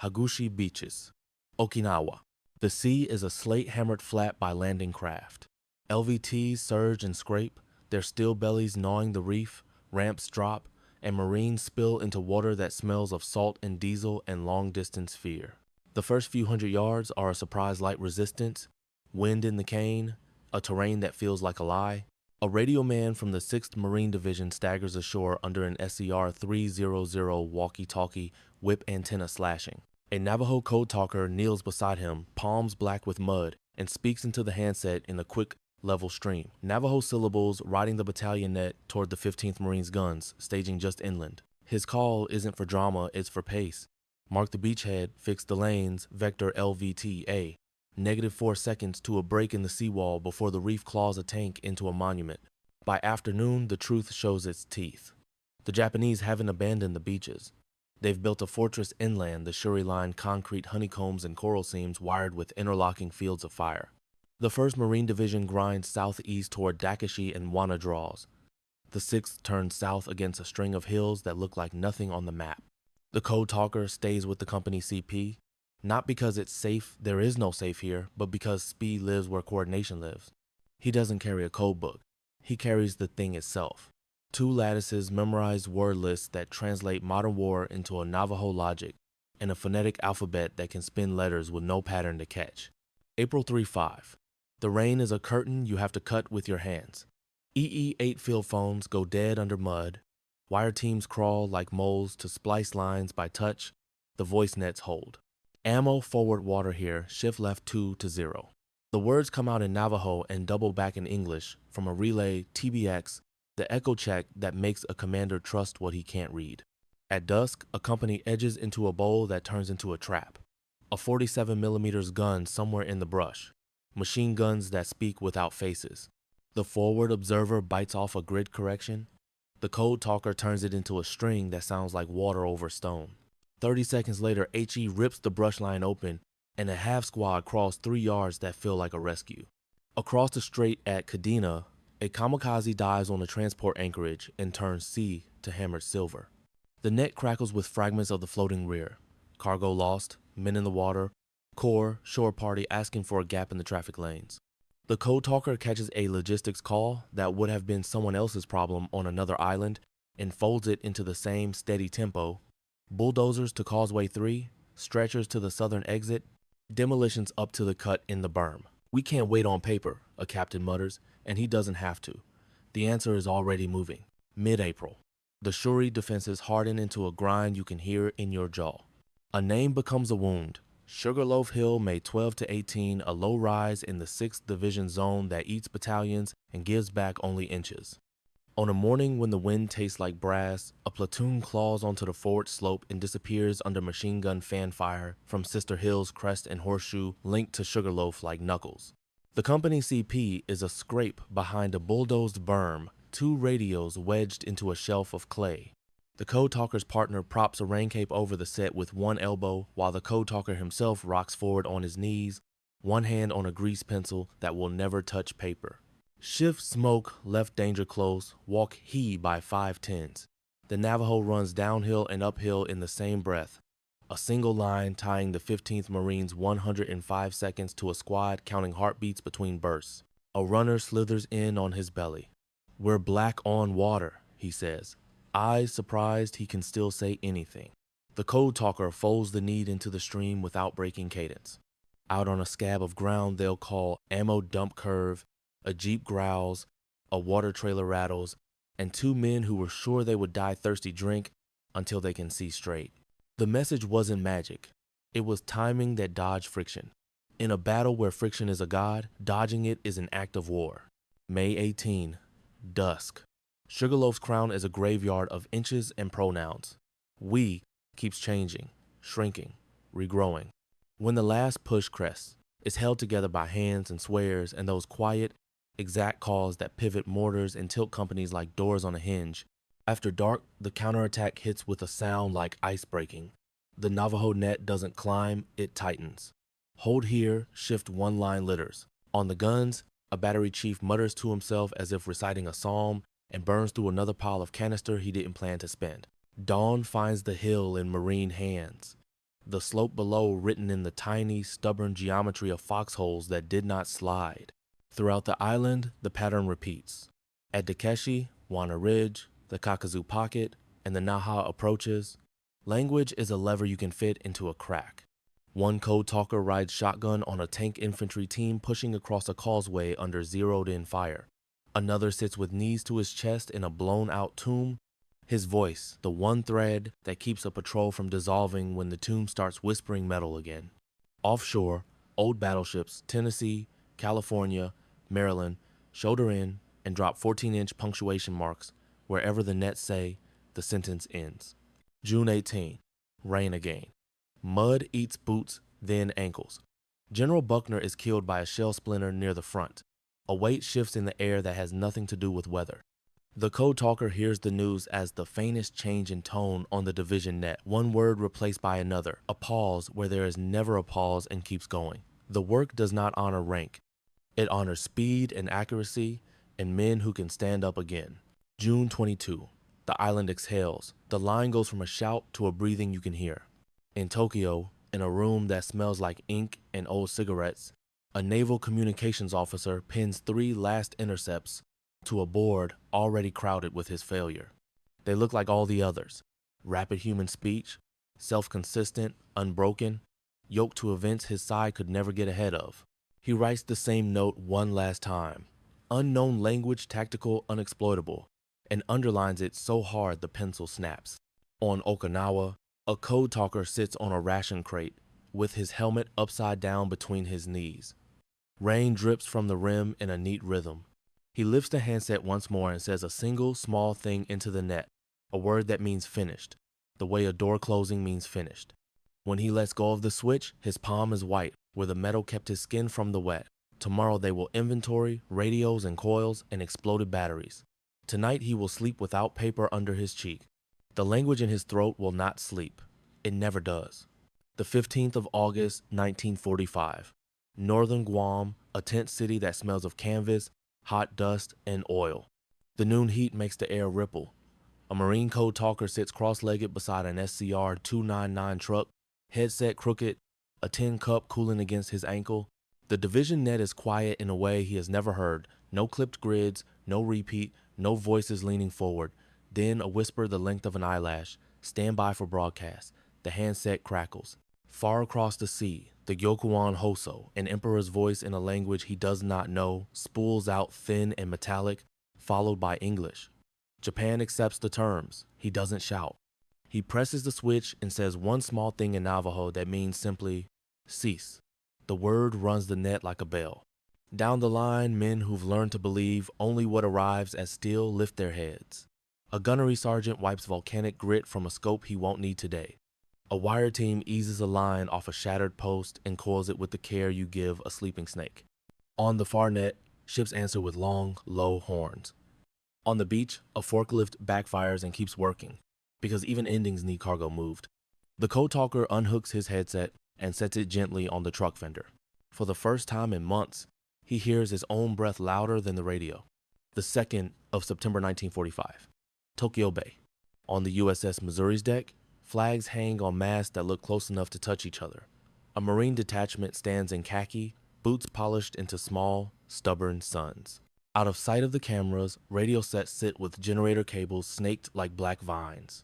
Hagushi Beaches, Okinawa. The sea is a slate hammered flat by landing craft. LVTs surge and scrape, their steel bellies gnawing the reef, ramps drop, and Marines spill into water that smells of salt and diesel and long-distance fear. The first few hundred yards are a surprise light resistance, wind in the cane, a terrain that feels like a lie. A radio man from the 6th Marine Division staggers ashore under an SCR 300 walkie-talkie, whip antenna slashing. A Navajo Code Talker kneels beside him, palms black with mud, and speaks into the handset in a quick, level stream. Navajo syllables riding the battalion net toward the 15th Marines guns, staging just inland. His call isn't for drama, it's for pace. Mark the beachhead, fix the lanes, vector LVTA. -4 seconds to a break in the seawall before the reef claws a tank into a monument. By afternoon, the truth shows its teeth. The Japanese haven't abandoned the beaches. They've built a fortress inland, the Shuri-lined concrete honeycombs and coral seams wired with interlocking fields of fire. The 1st Marine Division grinds southeast toward Dakashi and Wana draws. The 6th turns south against a string of hills that look like nothing on the map. The Code Talker stays with the company CP, not because it's safe, there is no safe here, but because speed lives where coordination lives. He doesn't carry a code book. He carries the thing itself. 2 lattices, memorized word lists that translate modern war into a Navajo logic, and a phonetic alphabet that can spin letters with no pattern to catch. April 3-5. The rain is a curtain you have to cut with your hands. EE-8 field phones go dead under mud. Wire teams crawl like moles to splice lines by touch. The voice nets hold. Ammo forward water here, shift left 2 to 0. The words come out in Navajo and double back in English from a relay TBX, the echo check that makes a commander trust what he can't read. At dusk, a company edges into a bowl that turns into a trap. A 47mm gun somewhere in the brush. Machine guns that speak without faces. The forward observer bites off a grid correction. The Code Talker turns it into a string that sounds like water over stone. 30 seconds later, HE rips the brush line open, and a half squad crawls 3 yards that feel like a rescue. Across the strait at Kadena, a kamikaze dives on a transport anchorage and turns sea to hammered silver. The net crackles with fragments of the floating rear. Cargo lost, men in the water, Corps, shore party asking for a gap in the traffic lanes. The Code Talker catches a logistics call that would have been someone else's problem on another island and folds it into the same steady tempo. Bulldozers to Causeway 3, stretchers to the southern exit, demolitions up to the cut in the berm. We can't wait on paper, a captain mutters, and he doesn't have to. The answer is already moving. Mid-April. The Shuri defenses harden into a grind you can hear in your jaw. A name becomes a wound. Sugarloaf Hill, May 12-18, a low rise in the 6th Division zone that eats battalions and gives back only inches. On a morning when the wind tastes like brass, a platoon claws onto the forward slope and disappears under machine gun fan fire from Sister Hill's crest and horseshoe linked to Sugarloaf like knuckles. The company CP is a scrape behind a bulldozed berm, 2 radios wedged into a shelf of clay. The Code Talker's partner props a rain cape over the set with one elbow, while the Code Talker himself rocks forward on his knees, one hand on a grease pencil that will never touch paper. Shift smoke, left danger close, walk he by 5/10s. The Navajo runs downhill and uphill in the same breath. A single line tying the 15th Marines 105 seconds to a squad counting heartbeats between bursts. A runner slithers in on his belly. "We're black on water," he says. Eyes surprised he can still say anything. The Code Talker folds the need into the stream without breaking cadence. Out on a scab of ground they'll call ammo dump curve, a jeep growls, a water trailer rattles, and two men who were sure they would die thirsty drink until they can see straight. The message wasn't magic. It was timing that dodged friction. In a battle where friction is a god, dodging it is an act of war. May 18, dusk. Sugarloaf's crown is a graveyard of inches and pronouns. We keeps changing, shrinking, regrowing. When the last push crests, it's held together by hands and swears and those quiet, exact calls that pivot mortars and tilt companies like doors on a hinge. After dark, the counterattack hits with a sound like ice breaking. The Navajo net doesn't climb, it tightens. Hold here, shift one line litters. On the guns, a battery chief mutters to himself as if reciting a psalm and burns through another pile of canister he didn't plan to spend. Dawn finds the hill in Marine hands. The slope below written in the tiny, stubborn geometry of foxholes that did not slide. Throughout the island, the pattern repeats. At Dakeshi, Wana Ridge, the Kakazoo Pocket, and the Naha approaches, language is a lever you can fit into a crack. One Code Talker rides shotgun on a tank infantry team pushing across a causeway under zeroed-in fire. Another sits with knees to his chest in a blown-out tomb, his voice, the one thread that keeps a patrol from dissolving when the tomb starts whispering metal again. Offshore, old battleships, Tennessee, California, Maryland, shoulder in and drop 14-inch punctuation marks wherever the nets say the sentence ends. June 18, rain again. Mud eats boots, then ankles. General Buckner is killed by a shell splinter near the front. A weight shifts in the air that has nothing to do with weather. The Code Talker hears the news as the faintest change in tone on the division net, one word replaced by another, a pause where there is never a pause and keeps going. The work does not honor rank. It honors speed and accuracy and men who can stand up again. June 22. The island exhales. The line goes from a shout to a breathing you can hear. In Tokyo, in a room that smells like ink and old cigarettes, a naval communications officer pins 3 last intercepts to a board already crowded with his failure. They look like all the others. Rapid human speech, self-consistent, unbroken, yoked to events his side could never get ahead of. He writes the same note one last time. Unknown language, tactical, unexploitable, and underlines it so hard the pencil snaps. On Okinawa, a Code Talker sits on a ration crate with his helmet upside down between his knees. Rain drips from the rim in a neat rhythm. He lifts the handset once more and says a single small thing into the net, a word that means finished, the way a door closing means finished. When he lets go of the switch, his palm is white, where the metal kept his skin from the wet. Tomorrow they will inventory, radios and coils, and exploded batteries. Tonight he will sleep without paper under his cheek. The language in his throat will not sleep. It never does. The 15th of August, 1945. Northern Guam, a tent city that smells of canvas, hot dust, and oil. The noon heat makes the air ripple. A Marine Code Talker sits cross-legged beside an SCR 299 truck, headset crooked, a tin cup cooling against his ankle. The division net is quiet in a way he has never heard. No clipped grids, no repeat, no voices leaning forward. Then a whisper the length of an eyelash. Stand by for broadcast. The handset crackles. Far across the sea, the Gyokuan Hoso, an emperor's voice in a language he does not know, spools out thin and metallic, followed by English. Japan accepts the terms. He doesn't shout. He presses the switch and says one small thing in Navajo that means simply, cease. The word runs the net like a bell. Down the line, men who've learned to believe only what arrives as steel lift their heads. A gunnery sergeant wipes volcanic grit from a scope he won't need today. A wire team eases a line off a shattered post and coils it with the care you give a sleeping snake. On the far net, ships answer with long, low horns. On the beach, a forklift backfires and keeps working. because even endings need cargo moved. The code talker unhooks his headset and sets it gently on the truck fender. For the first time in months, he hears his own breath louder than the radio. The 2nd of September 1945, Tokyo Bay. On the USS Missouri's deck, flags hang on masts that look close enough to touch each other. A Marine detachment stands in khaki, boots polished into small, stubborn suns. Out of sight of the cameras, radio sets sit with generator cables snaked like black vines.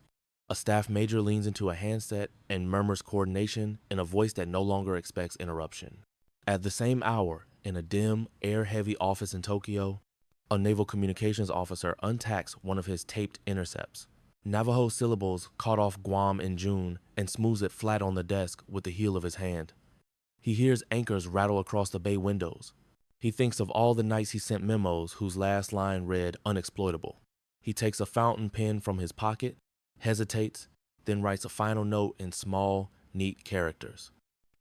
A staff major leans into a handset and murmurs coordination in a voice that no longer expects interruption. At the same hour, in a dim, air-heavy office in Tokyo, a naval communications officer untacks one of his taped intercepts. Navajo syllables caught off Guam in June and smooths it flat on the desk with the heel of his hand. He hears anchors rattle across the bay windows. He thinks of all the nights he sent memos whose last line read unexploitable. He takes a fountain pen from his pocket, hesitates, then writes a final note in small, neat characters.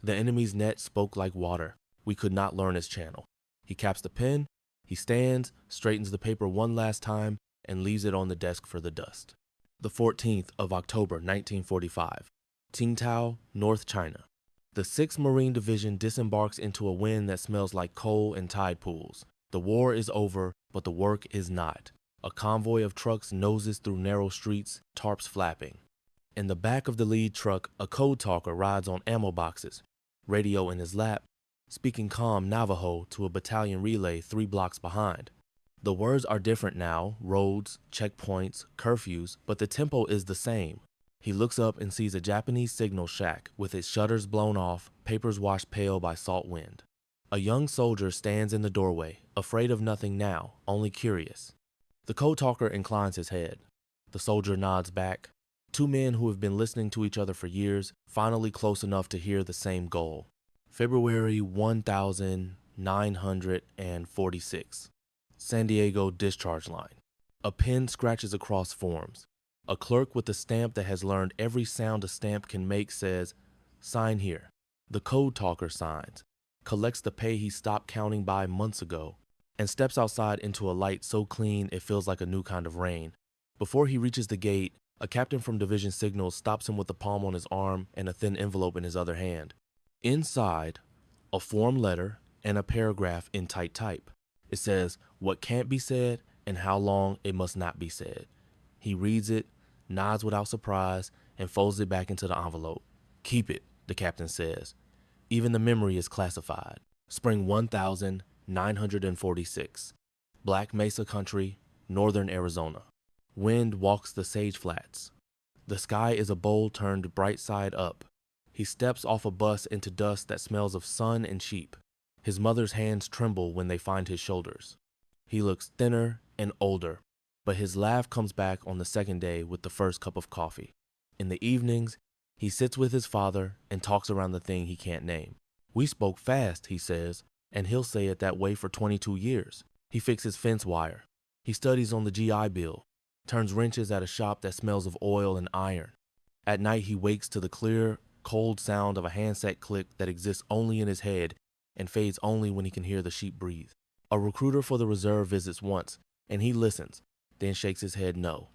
The enemy's net spoke like water. We could not learn its channel. He caps the pen, he stands, straightens the paper one last time, and leaves it on the desk for the dust. The 14th of October, 1945, Tsingtao, North China. The 6th Marine Division disembarks into a wind that smells like coal and tide pools. The war is over, but the work is not. A convoy of trucks noses through narrow streets, tarps flapping. In the back of the lead truck, a code talker rides on ammo boxes, radio in his lap, speaking calm Navajo to a battalion relay 3 blocks behind. The words are different now, roads, checkpoints, curfews, but the tempo is the same. He looks up and sees a Japanese signal shack with its shutters blown off, papers washed pale by salt wind. A young soldier stands in the doorway, afraid of nothing now, only curious. The code talker inclines his head. The soldier nods back. 2 men who have been listening to each other for years, finally close enough to hear the same goal. February 1946. San Diego discharge line. A pen scratches across forms. A clerk with a stamp that has learned every sound a stamp can make says, "Sign here." The code talker signs, collects the pay he stopped counting by months ago, and steps outside into a light so clean it feels like a new kind of rain. Before he reaches the gate, a captain from Division Signals stops him with a palm on his arm and a thin envelope in his other hand. Inside, a form letter and a paragraph in tight type. It says what can't be said and how long it must not be said. He reads it, nods without surprise, and folds it back into the envelope. "Keep it," the captain says. Even the memory is classified. Spring 1946. Black Mesa Country, northern Arizona. Wind walks the sage flats. The sky is a bowl turned bright side up. He steps off a bus into dust that smells of sun and sheep. His mother's hands tremble when they find his shoulders. He looks thinner and older, but his laugh comes back on the second day with the first cup of coffee. In the evenings, he sits with his father and talks around the thing he can't name. "We spoke fast," he says, and he'll say it that way for 22 years. He fixes fence wire. He studies on the GI Bill, turns wrenches at a shop that smells of oil and iron. At night, he wakes to the clear, cold sound of a handset click that exists only in his head and fades only when he can hear the sheep breathe. A recruiter for the reserve visits once, and he listens, then shakes his head no.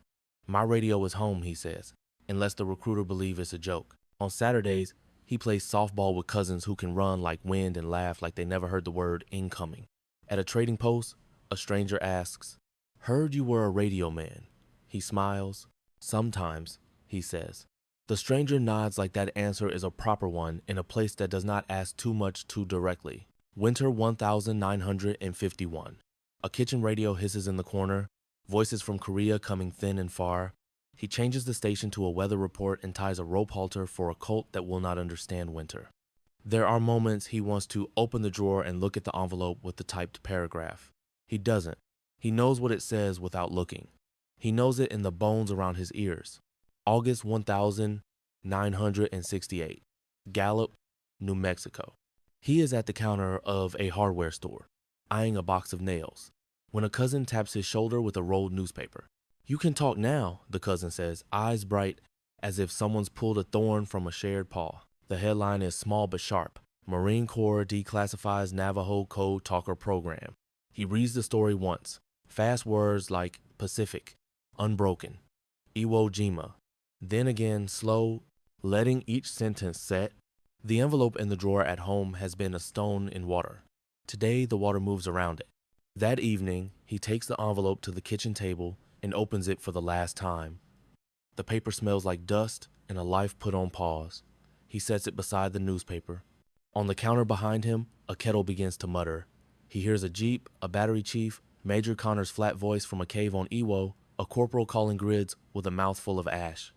"My radio is home," he says, and lets the recruiter believe it's a joke. On Saturdays, he plays softball with cousins who can run like wind and laugh like they never heard the word incoming. At a trading post, a stranger asks, "Heard you were a radio man." He smiles. "Sometimes," he says. The stranger nods like that answer is a proper one in a place that does not ask too much too directly. Winter 1951. A kitchen radio hisses in the corner, voices from Korea coming thin and far. He changes the station to a weather report and ties a rope halter for a colt that will not understand winter. There are moments he wants to open the drawer and look at the envelope with the typed paragraph. He doesn't. He knows what it says without looking. He knows it in the bones around his ears. August 1968. Gallup, New Mexico. He is at the counter of a hardware store, eyeing a box of nails, when a cousin taps his shoulder with a rolled newspaper. "You can talk now," the cousin says, eyes bright, as if someone's pulled a thorn from a shared paw. The headline is small but sharp. Marine Corps declassifies Navajo Code Talker program. He reads the story once. Fast words like Pacific, unbroken, Iwo Jima, Then again, slow, letting each sentence set. The envelope in the drawer at home has been a stone in water. Today, the water moves around it. That evening, he takes the envelope to the kitchen table and opens it for the last time. The paper smells like dust and a life put on pause. He sets it beside the newspaper. On the counter behind him, a kettle begins to mutter. He hears a jeep, a battery chief, Major Connor's flat voice from a cave on Iwo, a corporal calling grids with a mouthful of ash.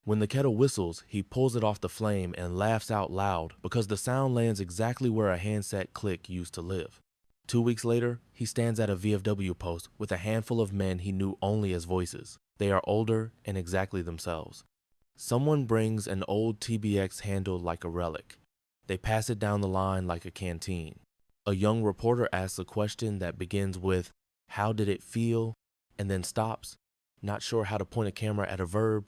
When the kettle whistles, he pulls it off the flame and laughs out loud because the sound lands exactly where a handset click used to live. 2 weeks later, he stands at a VFW post with a handful of men he knew only as voices. They are older and exactly themselves. Someone brings an old TBX handled like a relic. They pass it down the line like a canteen. A young reporter asks a question that begins with, "How did it feel?" and then stops, not sure how to point a camera at a verb.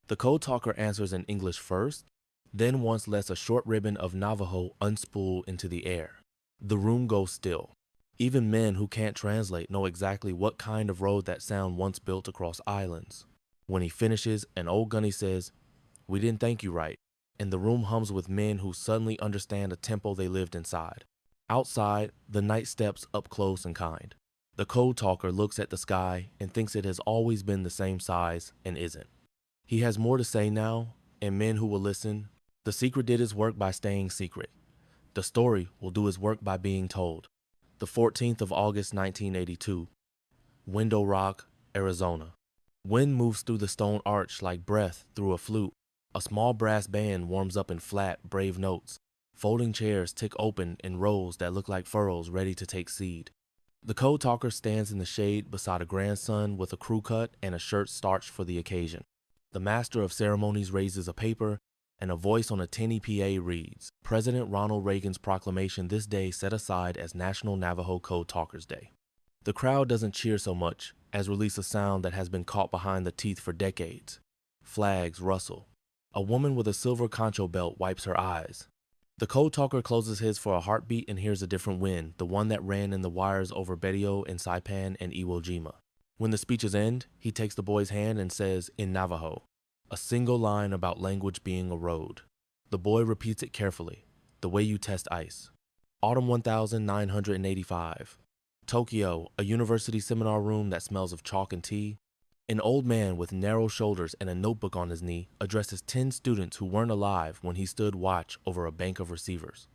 The code talker answers in English first, then once lets a short ribbon of Navajo unspool into the air. The room goes still. Even men who can't translate know exactly what kind of road that sound once built across islands. When he finishes, an old gunny says, "We didn't thank you right," and the room hums with men who suddenly understand a tempo they lived inside. Outside, the night steps up close and kind. The code talker looks at the sky and thinks it has always been the same size and isn't. He has more to say now, and men who will listen. The secret did its work by staying secret. The story will do its work by being told. The 14th of August, 1982. Window Rock, Arizona. Wind moves through the stone arch like breath through a flute. A small brass band warms up in flat, brave notes. Folding chairs tick open in rows that look like furrows ready to take seed. The code talker stands in the shade beside a grandson with a crew cut and a shirt starched for the occasion. The master of ceremonies raises a paper, and a voice on a tinny PA reads, "President Ronald Reagan's proclamation this day set aside as National Navajo Code Talkers Day." The crowd doesn't cheer so much as release a sound that has been caught behind the teeth for decades. Flags rustle. A woman with a silver concho belt wipes her eyes. The code talker closes his for a heartbeat and hears a different wind, the one that ran in the wires over Bedio and Saipan and Iwo Jima. When the speeches end, he takes the boy's hand and says, in Navajo, a single line about language being a road. The boy repeats it carefully, the way you test ice. Autumn 1985. Tokyo, a university seminar room that smells of chalk and tea. An old man with narrow shoulders and a notebook on his knee addresses 10 students who weren't alive when he stood watch over a bank of receivers.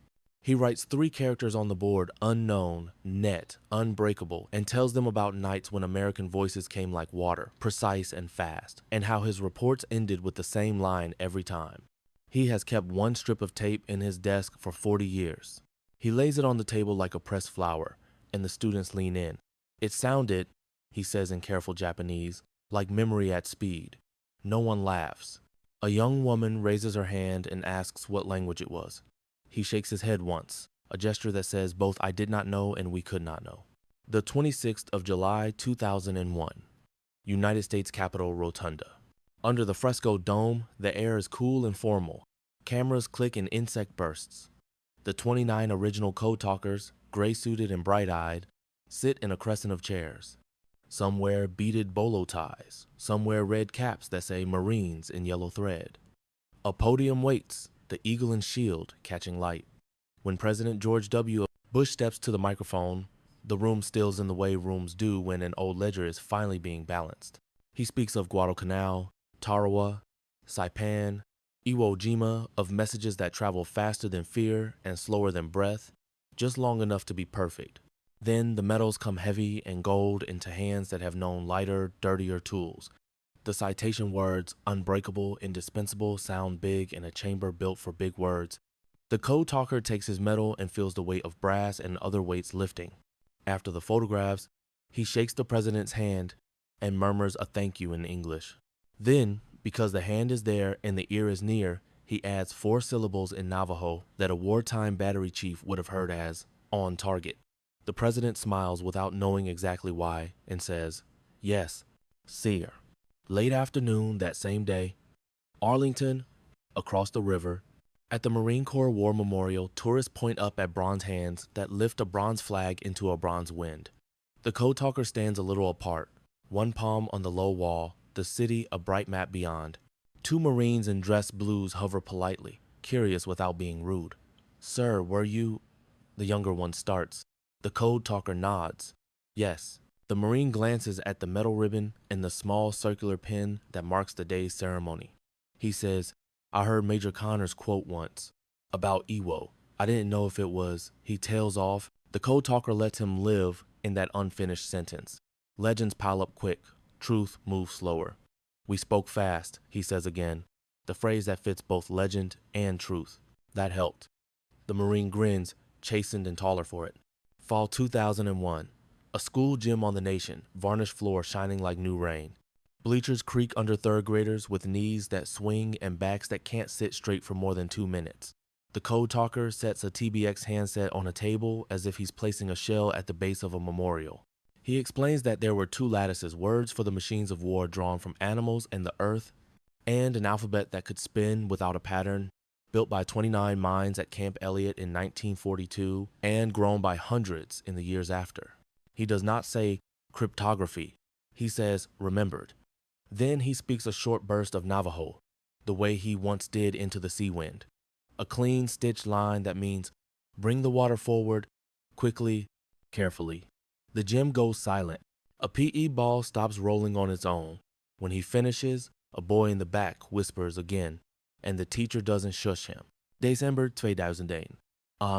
He writes 3 characters on the board, unknown, net, unbreakable, and tells them about nights when American voices came like water, precise and fast, and how his reports ended with the same line every time. He has kept one strip of tape in his desk for 40 years. He lays it on the table like a pressed flower, and the students lean in. It sounded, he says in careful Japanese, like memory at speed. No one laughs. A young woman raises her hand and asks what language it was. He shakes his head once, a gesture that says both I did not know and we could not know. The 26th of July, 2001. United States Capitol Rotunda. Under the frescoed dome, the air is cool and formal. Cameras click in insect bursts. The 29 original code talkers, gray-suited and bright-eyed, sit in a crescent of chairs. Some wear beaded bolo ties. Some wear red caps that say Marines in yellow thread. A podium waits, the eagle and shield catching light. When President George W. Bush steps to the microphone, the room stills in the way rooms do when an old ledger is finally being balanced. He speaks of Guadalcanal, Tarawa, Saipan, Iwo Jima, of messages that travel faster than fear and slower than breath, just long enough to be perfect. Then the metals come heavy and gold into hands that have known lighter, dirtier tools. The citation words, unbreakable, indispensable, sound big in a chamber built for big words. The code talker takes his metal and feels the weight of brass and other weights lifting. After the photographs, he shakes the president's hand and murmurs a thank you in English. Then, because the hand is there and the ear is near, he adds 4 syllables in Navajo that a wartime battery chief would have heard as, on target. The president smiles without knowing exactly why and says, yes, seer. Late afternoon that same day, Arlington, across the river, at the Marine Corps War Memorial, tourists point up at bronze hands that lift a bronze flag into a bronze wind. The code talker stands a little apart, one palm on the low wall, the city a bright map beyond. Two Marines in dress blues hover politely, curious without being rude. "Sir, were you—" The younger one starts. The code talker nods. "Yes." The Marine glances at the metal ribbon and the small circular pin that marks the day's ceremony. He says, "I heard Major Connor's quote once about Iwo. I didn't know if it was—" He tails off. The code talker lets him live in that unfinished sentence. Legends pile up quick. Truth moves slower. "We spoke fast," he says again, the phrase that fits both legend and truth. That helped. The Marine grins, chastened and taller for it. Fall 2001. A school gym on the nation, varnished floor shining like new rain. Bleachers creak under third graders with knees that swing and backs that can't sit straight for more than 2 minutes. The code talker sets a TBX handset on a table as if he's placing a shell at the base of a memorial. He explains that there were 2 lattices, words for the machines of war drawn from animals and the earth, and an alphabet that could spin without a pattern, built by 29 minds at Camp Elliott in 1942 and grown by hundreds in the years after. He does not say cryptography. He says remembered. Then he speaks a short burst of Navajo, the way he once did into the sea wind. A clean stitched line that means bring the water forward, quickly, carefully. The gym goes silent. A PE ball stops rolling on its own. When he finishes, a boy in the back whispers again, and the teacher doesn't shush him. December 2001.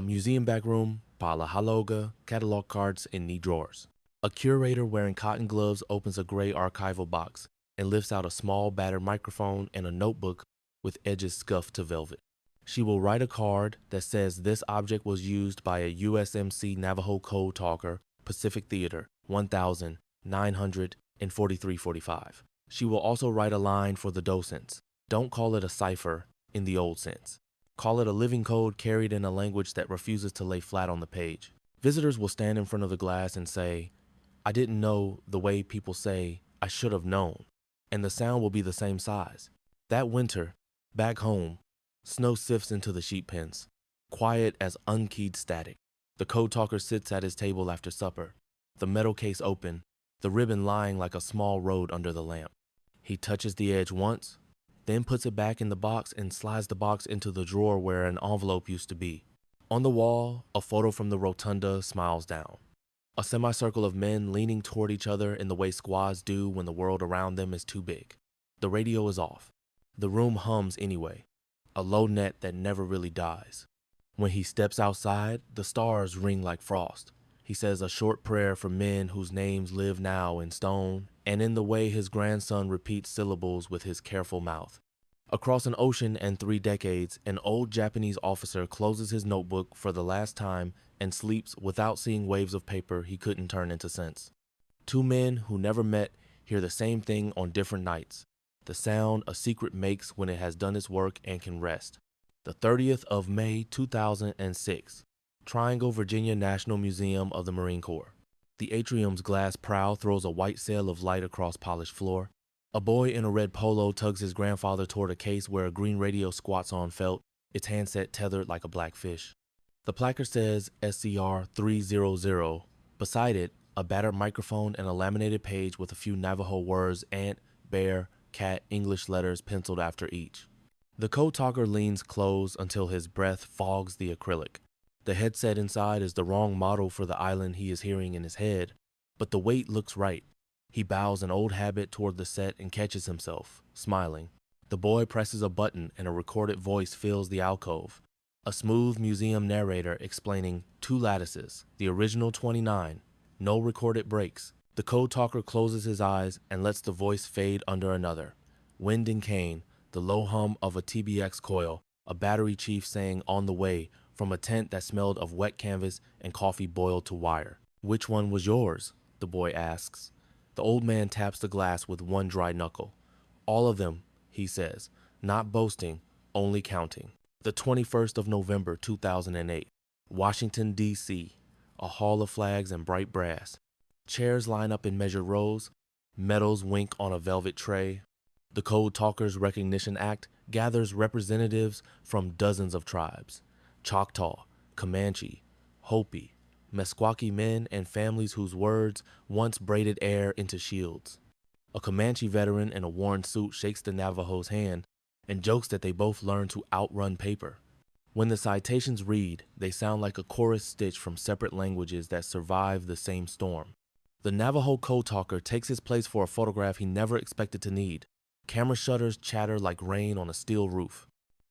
Museum back room, pala haloga, catalog cards in neat drawers. A curator wearing cotton gloves opens a gray archival box and lifts out a small battered microphone and a notebook with edges scuffed to velvet. She will write a card that says this object was used by a USMC Navajo Code Talker, Pacific Theater, 1943-45. She will also write a line for the docents. Don't call it a cipher in the old sense. Call it a living code carried in a language that refuses to lay flat on the page. Visitors will stand in front of the glass and say, "I didn't know," the way people say, "I should have known." And the sound will be the same size. That winter, back home, snow sifts into the sheep pens, quiet as unkeyed static. The code talker sits at his table after supper, the metal case open, the ribbon lying like a small road under the lamp. He touches the edge once, then puts it back in the box and slides the box into the drawer where an envelope used to be. On the wall, a photo from the rotunda smiles down. A semicircle of men leaning toward each other in the way squads do when the world around them is too big. The radio is off. The room hums anyway, a low net that never really dies. When he steps outside, the stars ring like frost. He says a short prayer for men whose names live now in stone, and in the way his grandson repeats syllables with his careful mouth. Across an ocean and 3 decades, an old Japanese officer closes his notebook for the last time and sleeps without seeing waves of paper he couldn't turn into sense. 2 men who never met hear the same thing on different nights, the sound a secret makes when it has done its work and can rest. The 30th of May 2006, Triangle, Virginia National Museum of the Marine Corps. The atrium's glass prow throws a white sail of light across polished floor. A boy in a red polo tugs his grandfather toward a case where a green radio squats on felt, its handset tethered like a black fish. The placard says SCR 300. Beside it, a battered microphone and a laminated page with a few Navajo words, ant, bear, cat, English letters penciled after each. The code talker leans close until his breath fogs the acrylic. The headset inside is the wrong model for the island he is hearing in his head, but the weight looks right. He bows an old habit toward the set and catches himself, smiling. The boy presses a button and a recorded voice fills the alcove. A smooth museum narrator explaining 2 lattices, the original 29, no recorded breaks. The code talker closes his eyes and lets the voice fade under another. Wind and cane, the low hum of a TBX coil, a battery chief saying on the way from a tent that smelled of wet canvas and coffee boiled to wire. "Which one was yours?" the boy asks. The old man taps the glass with one dry knuckle. "All of them," he says, not boasting, only counting. The 21st of November 2008, Washington, D.C., a hall of flags and bright brass. Chairs line up in measured rows. Medals wink on a velvet tray. The Code Talkers Recognition Act gathers representatives from dozens of tribes. Choctaw, Comanche, Hopi, Meskwaki men and families whose words once braided air into shields. A Comanche veteran in a worn suit shakes the Navajo's hand and jokes that they both learned to outrun paper. When the citations read, they sound like a chorus stitched from separate languages that survive the same storm. The Navajo Code Talker takes his place for a photograph he never expected to need. Camera shutters chatter like rain on a steel roof.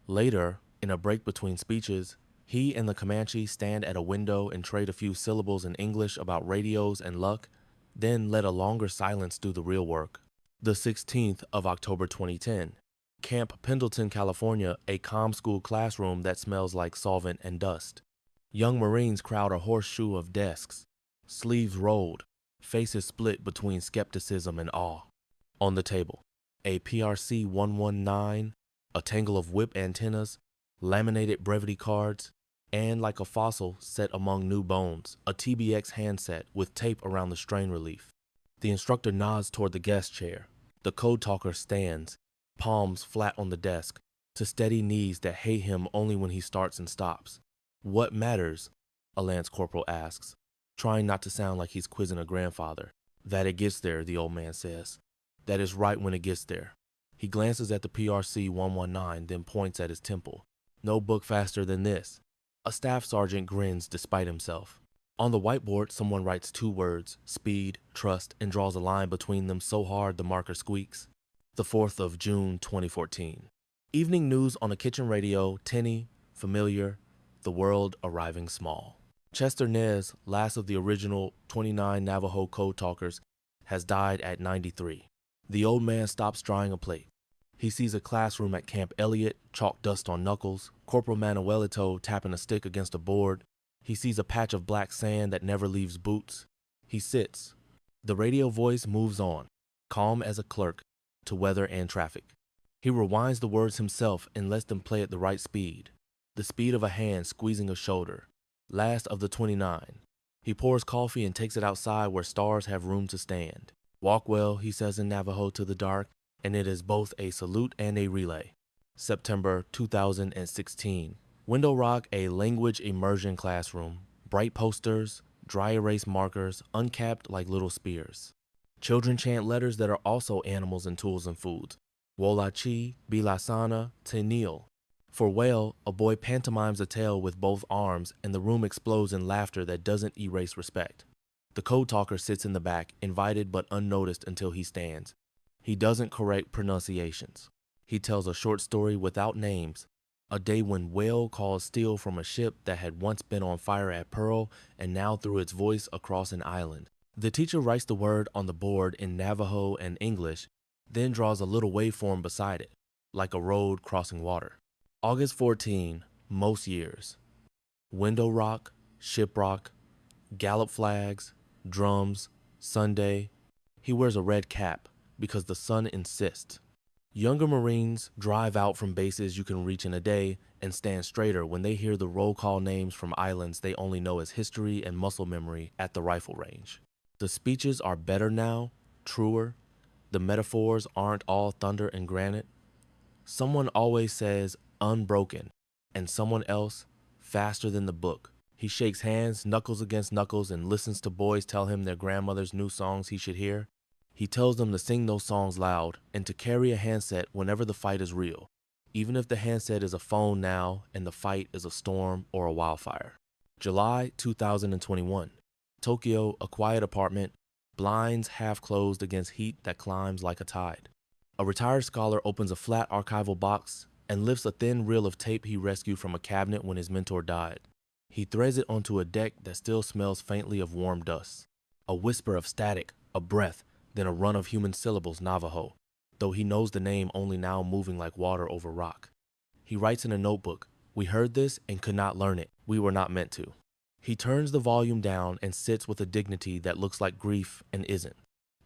Later, in a break between speeches, he and the Comanche stand at a window and trade a few syllables in English about radios and luck, then let a longer silence do the real work. The 16th of October 2010. Camp Pendleton, California, a comm school classroom that smells like solvent and dust. Young Marines crowd a horseshoe of desks, sleeves rolled, faces split between skepticism and awe. On the table, a PRC 119, a tangle of whip antennas, laminated brevity cards, and like a fossil set among new bones, a TBX handset with tape around the strain relief. The instructor nods toward the guest chair. The code talker stands, palms flat on the desk, to steady knees that hate him only when he starts and stops. "What matters?" a lance corporal asks, trying not to sound like he's quizzing a grandfather. "That it gets there," the old man says. "That is right when it gets there." He glances at the PRC 119, then points at his temple. "No book faster than this." A staff sergeant grins despite himself. On the whiteboard, someone writes 2 words, speed, trust, and draws a line between them so hard the marker squeaks. The 4th of June, 2014. Evening news on a kitchen radio, tinny, familiar, the world arriving small. Chester Nez, last of the original 29 Navajo Code Talkers, has died at 93. The old man stops drying a plate. He sees a classroom at Camp Elliott, chalk dust on knuckles, Corporal Manuelito tapping a stick against a board. He sees a patch of black sand that never leaves boots. He sits. The radio voice moves on, calm as a clerk, to weather and traffic. He rewinds the words himself and lets them play at the right speed, the speed of a hand squeezing a shoulder. Last of the 29. He pours coffee and takes it outside where stars have room to stand. "Walk well," he says in Navajo to the dark, and it is both a salute and a relay. September 2016. Window Rock, a language immersion classroom. Bright posters, dry erase markers, uncapped like little spears. Children chant letters that are also animals and tools and foods. Wolachi, Bilasana, Tenil. For whale, a boy pantomimes a tail with both arms, and the room explodes in laughter that doesn't erase respect. The code talker sits in the back, invited but unnoticed until he stands. He doesn't correct pronunciations. He tells a short story without names. A day when whale calls steel from a ship that had once been on fire at Pearl and now threw its voice across an island. The teacher writes the word on the board in Navajo and English, then draws a little waveform beside it, like a road crossing water. August 14, most years. Window rock, ship rock, gallop flags, drums, Sunday. He wears a red cap because the sun insists. Younger Marines drive out from bases you can reach in a day and stand straighter when they hear the roll call names from islands they only know as history and muscle memory at the rifle range. The speeches are better now, truer. The metaphors aren't all thunder and granite. Someone always says unbroken, and someone else faster than the book. He shakes hands, knuckles against knuckles, and listens to boys tell him their grandmother's new songs he should hear. He tells them to sing those songs loud and to carry a handset whenever the fight is real, even if the handset is a phone now and the fight is a storm or a wildfire. July 2021. Tokyo, a quiet apartment, blinds half closed against heat that climbs like a tide. A retired scholar opens a flat archival box and lifts a thin reel of tape he rescued from a cabinet when his mentor died. He threads it onto a deck that still smells faintly of warm dust. A whisper of static, a breath, then a run of human syllables Navajo, though he knows the name only now moving like water over rock. He writes in a notebook, "We heard this and could not learn it. We were not meant to." He turns the volume down and sits with a dignity that looks like grief and isn't.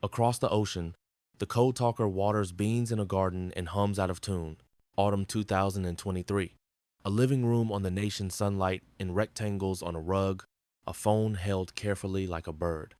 Across the ocean, the code talker waters beans in a garden and hums out of tune. Autumn 2023. A living room on the nation's sunlight in rectangles on a rug, a phone held carefully like a bird.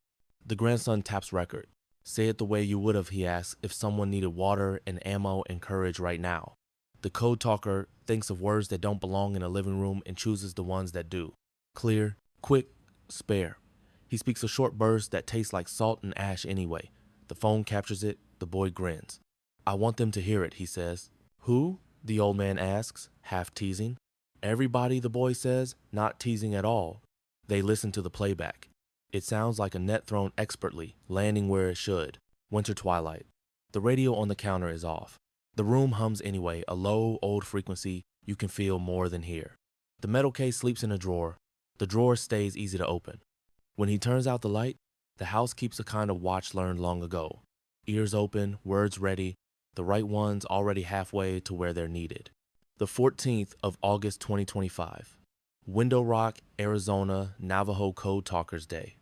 The grandson taps record. "Say it the way you would have," he asks, "if someone needed water and ammo and courage right now." The code talker thinks of words that don't belong in a living room and chooses the ones that do. Clear, quick, spare. He speaks a short burst that tastes like salt and ash anyway. The phone captures it. The boy grins. "I want them to hear it," he says. "Who?" The old man asks, half teasing. Everybody, the boy says, not teasing at all. They listen to the playback. It sounds like a net thrown expertly, landing where it should. Winter twilight. The radio on the counter is off. The room hums anyway, a low, old frequency you can feel more than hear. The metal case sleeps in a drawer. The drawer stays easy to open. When he turns out the light, the house keeps a kind of watch learned long ago. Ears open, words ready, the right ones already halfway to where they're needed. The 14th of August 2025. Window Rock, Arizona, Navajo Code Talkers Day.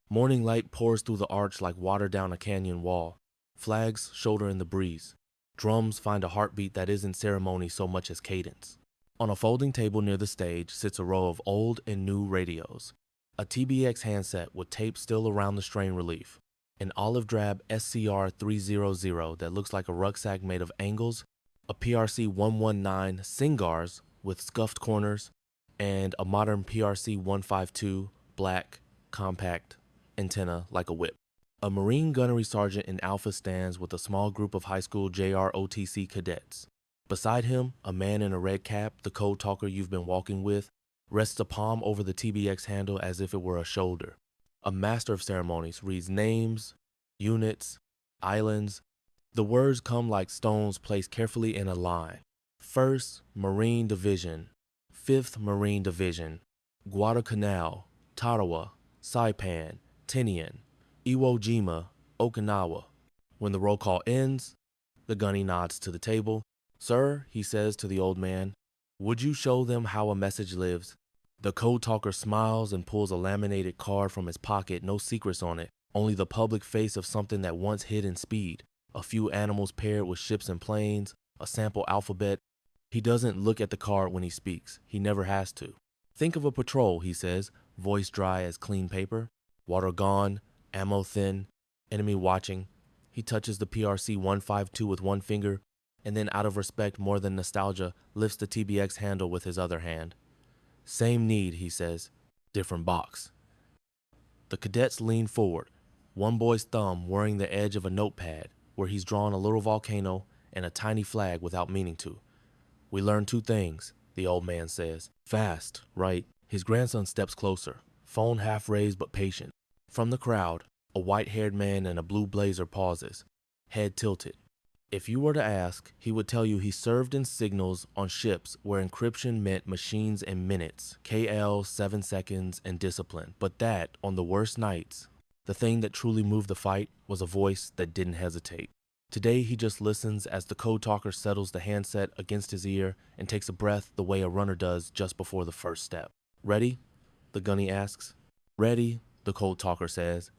Morning light pours through the arch like water down a canyon wall. Flags shoulder in the breeze. Drums find a heartbeat that isn't ceremony so much as cadence. On a folding table near the stage sits a row of old and new radios. A TBX handset with tape still around the strain relief. An olive drab SCR 300 that looks like a rucksack made of angles. A PRC 119 Singars with scuffed corners. And a modern PRC 152 black, compact antenna like a whip. A Marine gunnery sergeant in Alpha stands with a small group of high school JROTC cadets. Beside him, a man in a red cap, the code talker you've been walking with, rests a palm over the TBX handle as if it were a shoulder. A master of ceremonies reads names, units, islands. The words come like stones placed carefully in a line. 1st Marine Division, 5th Marine Division, Guadalcanal, Tarawa, Saipan, Tinian, Iwo Jima, Okinawa. When the roll call ends, the gunny nods to the table. Sir, he says to the old man, would you show them how a message lives? The code talker smiles and pulls a laminated card from his pocket, no secrets on it, only the public face of something that once hid in speed. A few animals paired with ships and planes, a sample alphabet. He doesn't look at the card when he speaks. He never has to. Think of a patrol, he says, voice dry as clean paper. Water gone, ammo thin, enemy watching. He touches the PRC 152 with one finger, and then out of respect more than nostalgia, lifts the TBX handle with his other hand. Same need, he says, different box. The cadets lean forward, one boy's thumb worrying the edge of a notepad where he's drawn a little volcano and a tiny flag without meaning to. We learned 2 things, the old man says. Fast, right? His grandson steps closer, phone half raised but patient. From the crowd, a white-haired man in a blue blazer pauses, head tilted. If you were to ask, he would tell you he served in signals on ships where encryption meant machines and minutes, KL, 7 seconds, and discipline. But that, on the worst nights, the thing that truly moved the fight was a voice that didn't hesitate. Today he just listens as the code talker settles the handset against his ear and takes a breath the way a runner does just before the first step. Ready? The gunny asks. Ready, the code talker says.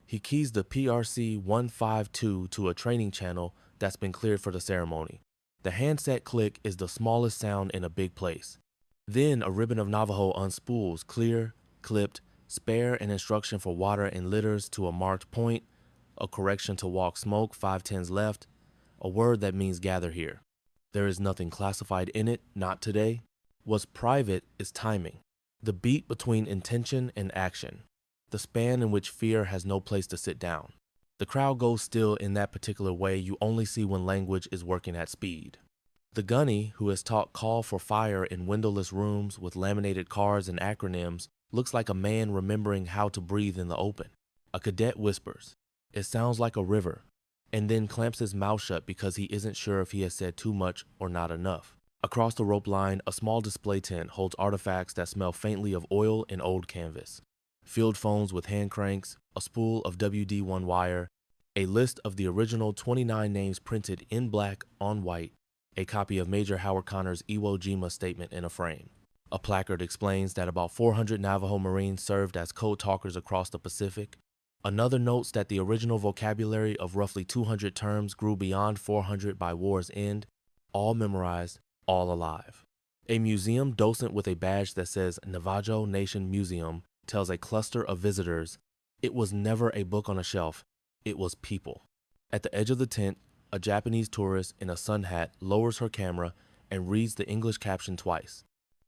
He keys the PRC 152 to a training channel that's been cleared for the ceremony. The handset click is the smallest sound in a big place. Then a ribbon of Navajo unspools, clear, clipped, spare an instruction for water and litters to a marked point, a correction to walk smoke 510s left, a word that means gather here. There is nothing classified in it, not today. What's private is timing, the beat between intention and action, the span in which fear has no place to sit down. The crowd goes still in that particular way you only see when language is working at speed. The gunny, who has taught call for fire in windowless rooms with laminated cards and acronyms, looks like a man remembering how to breathe in the open. A cadet whispers, "It sounds like a river," and then clamps his mouth shut because he isn't sure if he has said too much or not enough. Across the rope line, a small display tent holds artifacts that smell faintly of oil and old canvas. Field phones with hand cranks, a spool of WD-1 wire, a list of the original 29 names printed in black on white, a copy of Major Howard Connor's Iwo Jima statement in a frame. A placard explains that about 400 Navajo Marines served as code talkers across the Pacific. Another notes that the original vocabulary of roughly 200 terms grew beyond 400 by war's end, all memorized, all alive. A museum docent with a badge that says Navajo Nation Museum tells a cluster of visitors, it was never a book on a shelf, it was people. At the edge of the tent, a Japanese tourist in a sun hat lowers her camera and reads the English caption twice.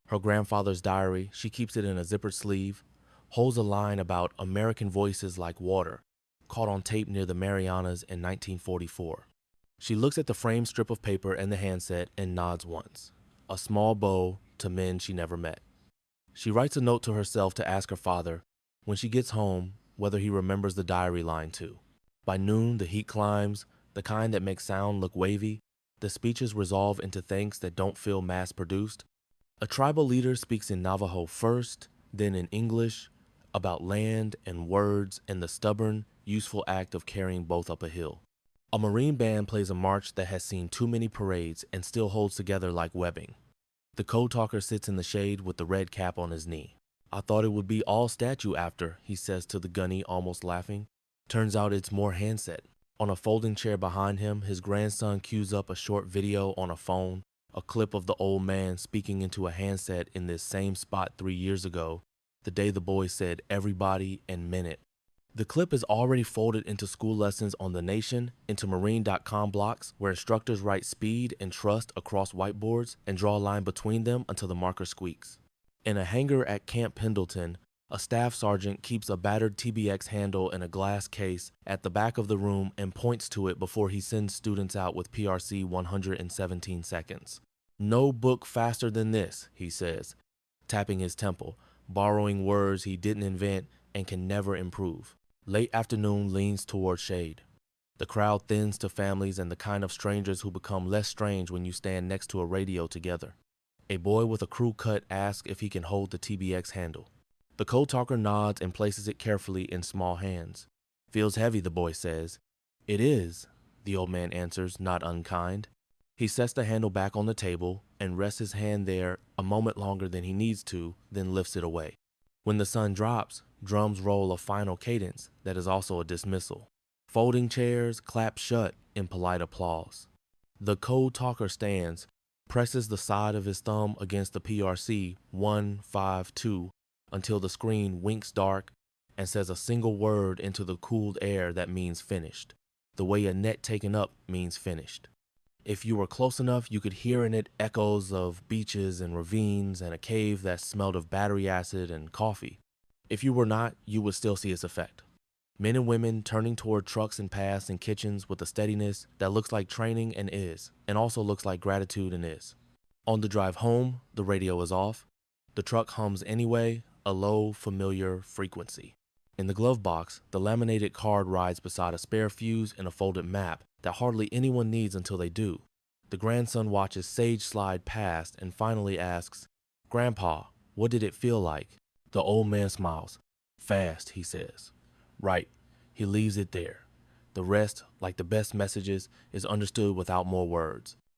Her grandfather's diary, she keeps it in a zippered sleeve, holds a line about American voices like water, caught on tape near the Marianas in 1944. She looks at the framed strip of paper and the handset and nods once, a small bow to men she never met. She writes a note to herself to ask her father, when she gets home, whether he remembers the diary line too. By noon, the heat climbs, the kind that makes sound look wavy. The speeches resolve into thanks that don't feel mass-produced. A tribal leader speaks in Navajo first, then in English, about land and words and the stubborn, useful act of carrying both up a hill. A Marine band plays a march that has seen too many parades and still holds together like webbing. The code talker sits in the shade with the red cap on his knee. I thought it would be all statue after, he says to the gunny, almost laughing. Turns out it's more handset. On a folding chair behind him, his grandson cues up a short video on a phone, a clip of the old man speaking into a handset in this same spot 3 years ago, the day the boy said everybody and meant it. The clip is already folded into school lessons on The Nation, into Marine.com blocks where instructors write speed and trust across whiteboards and draw a line between them until the marker squeaks. In a hangar at Camp Pendleton, a staff sergeant keeps a battered TBX handle in a glass case at the back of the room and points to it before he sends students out with PRC 117 seconds. No book faster than this, he says, tapping his temple, borrowing words he didn't invent and can never improve. Late afternoon leans toward shade. The crowd thins to families and the kind of strangers who become less strange when you stand next to a radio together. A boy with a crew cut asks if he can hold the TBX handle. The code talker nods and places it carefully in small hands. Feels heavy, the boy says. It is, the old man answers, not unkind. He sets the handle back on the table and rests his hand there a moment longer than he needs to, then lifts it away. When the sun drops, drums roll a final cadence that is also a dismissal. Folding chairs clap shut in polite applause. The code talker stands, presses the side of his thumb against the PRC 152 until the screen winks dark and says a single word into the cooled air that means finished, the way a net taken up means finished. If you were close enough, you could hear in it echoes of beaches and ravines and a cave that smelled of battery acid and coffee. If you were not, you would still see its effect. Men and women turning toward trucks and paths and kitchens with a steadiness that looks like training and is, and also looks like gratitude and is. On the drive home, the radio is off. The truck hums anyway, a low, familiar frequency. In the glove box, the laminated card rides beside a spare fuse and a folded map that hardly anyone needs until they do. The grandson watches Sage slide past and finally asks, "Grandpa, what did it feel like?" The old man smiles. "Fast," he says. "Right." He leaves it there. The rest, like the best messages, is understood without more words.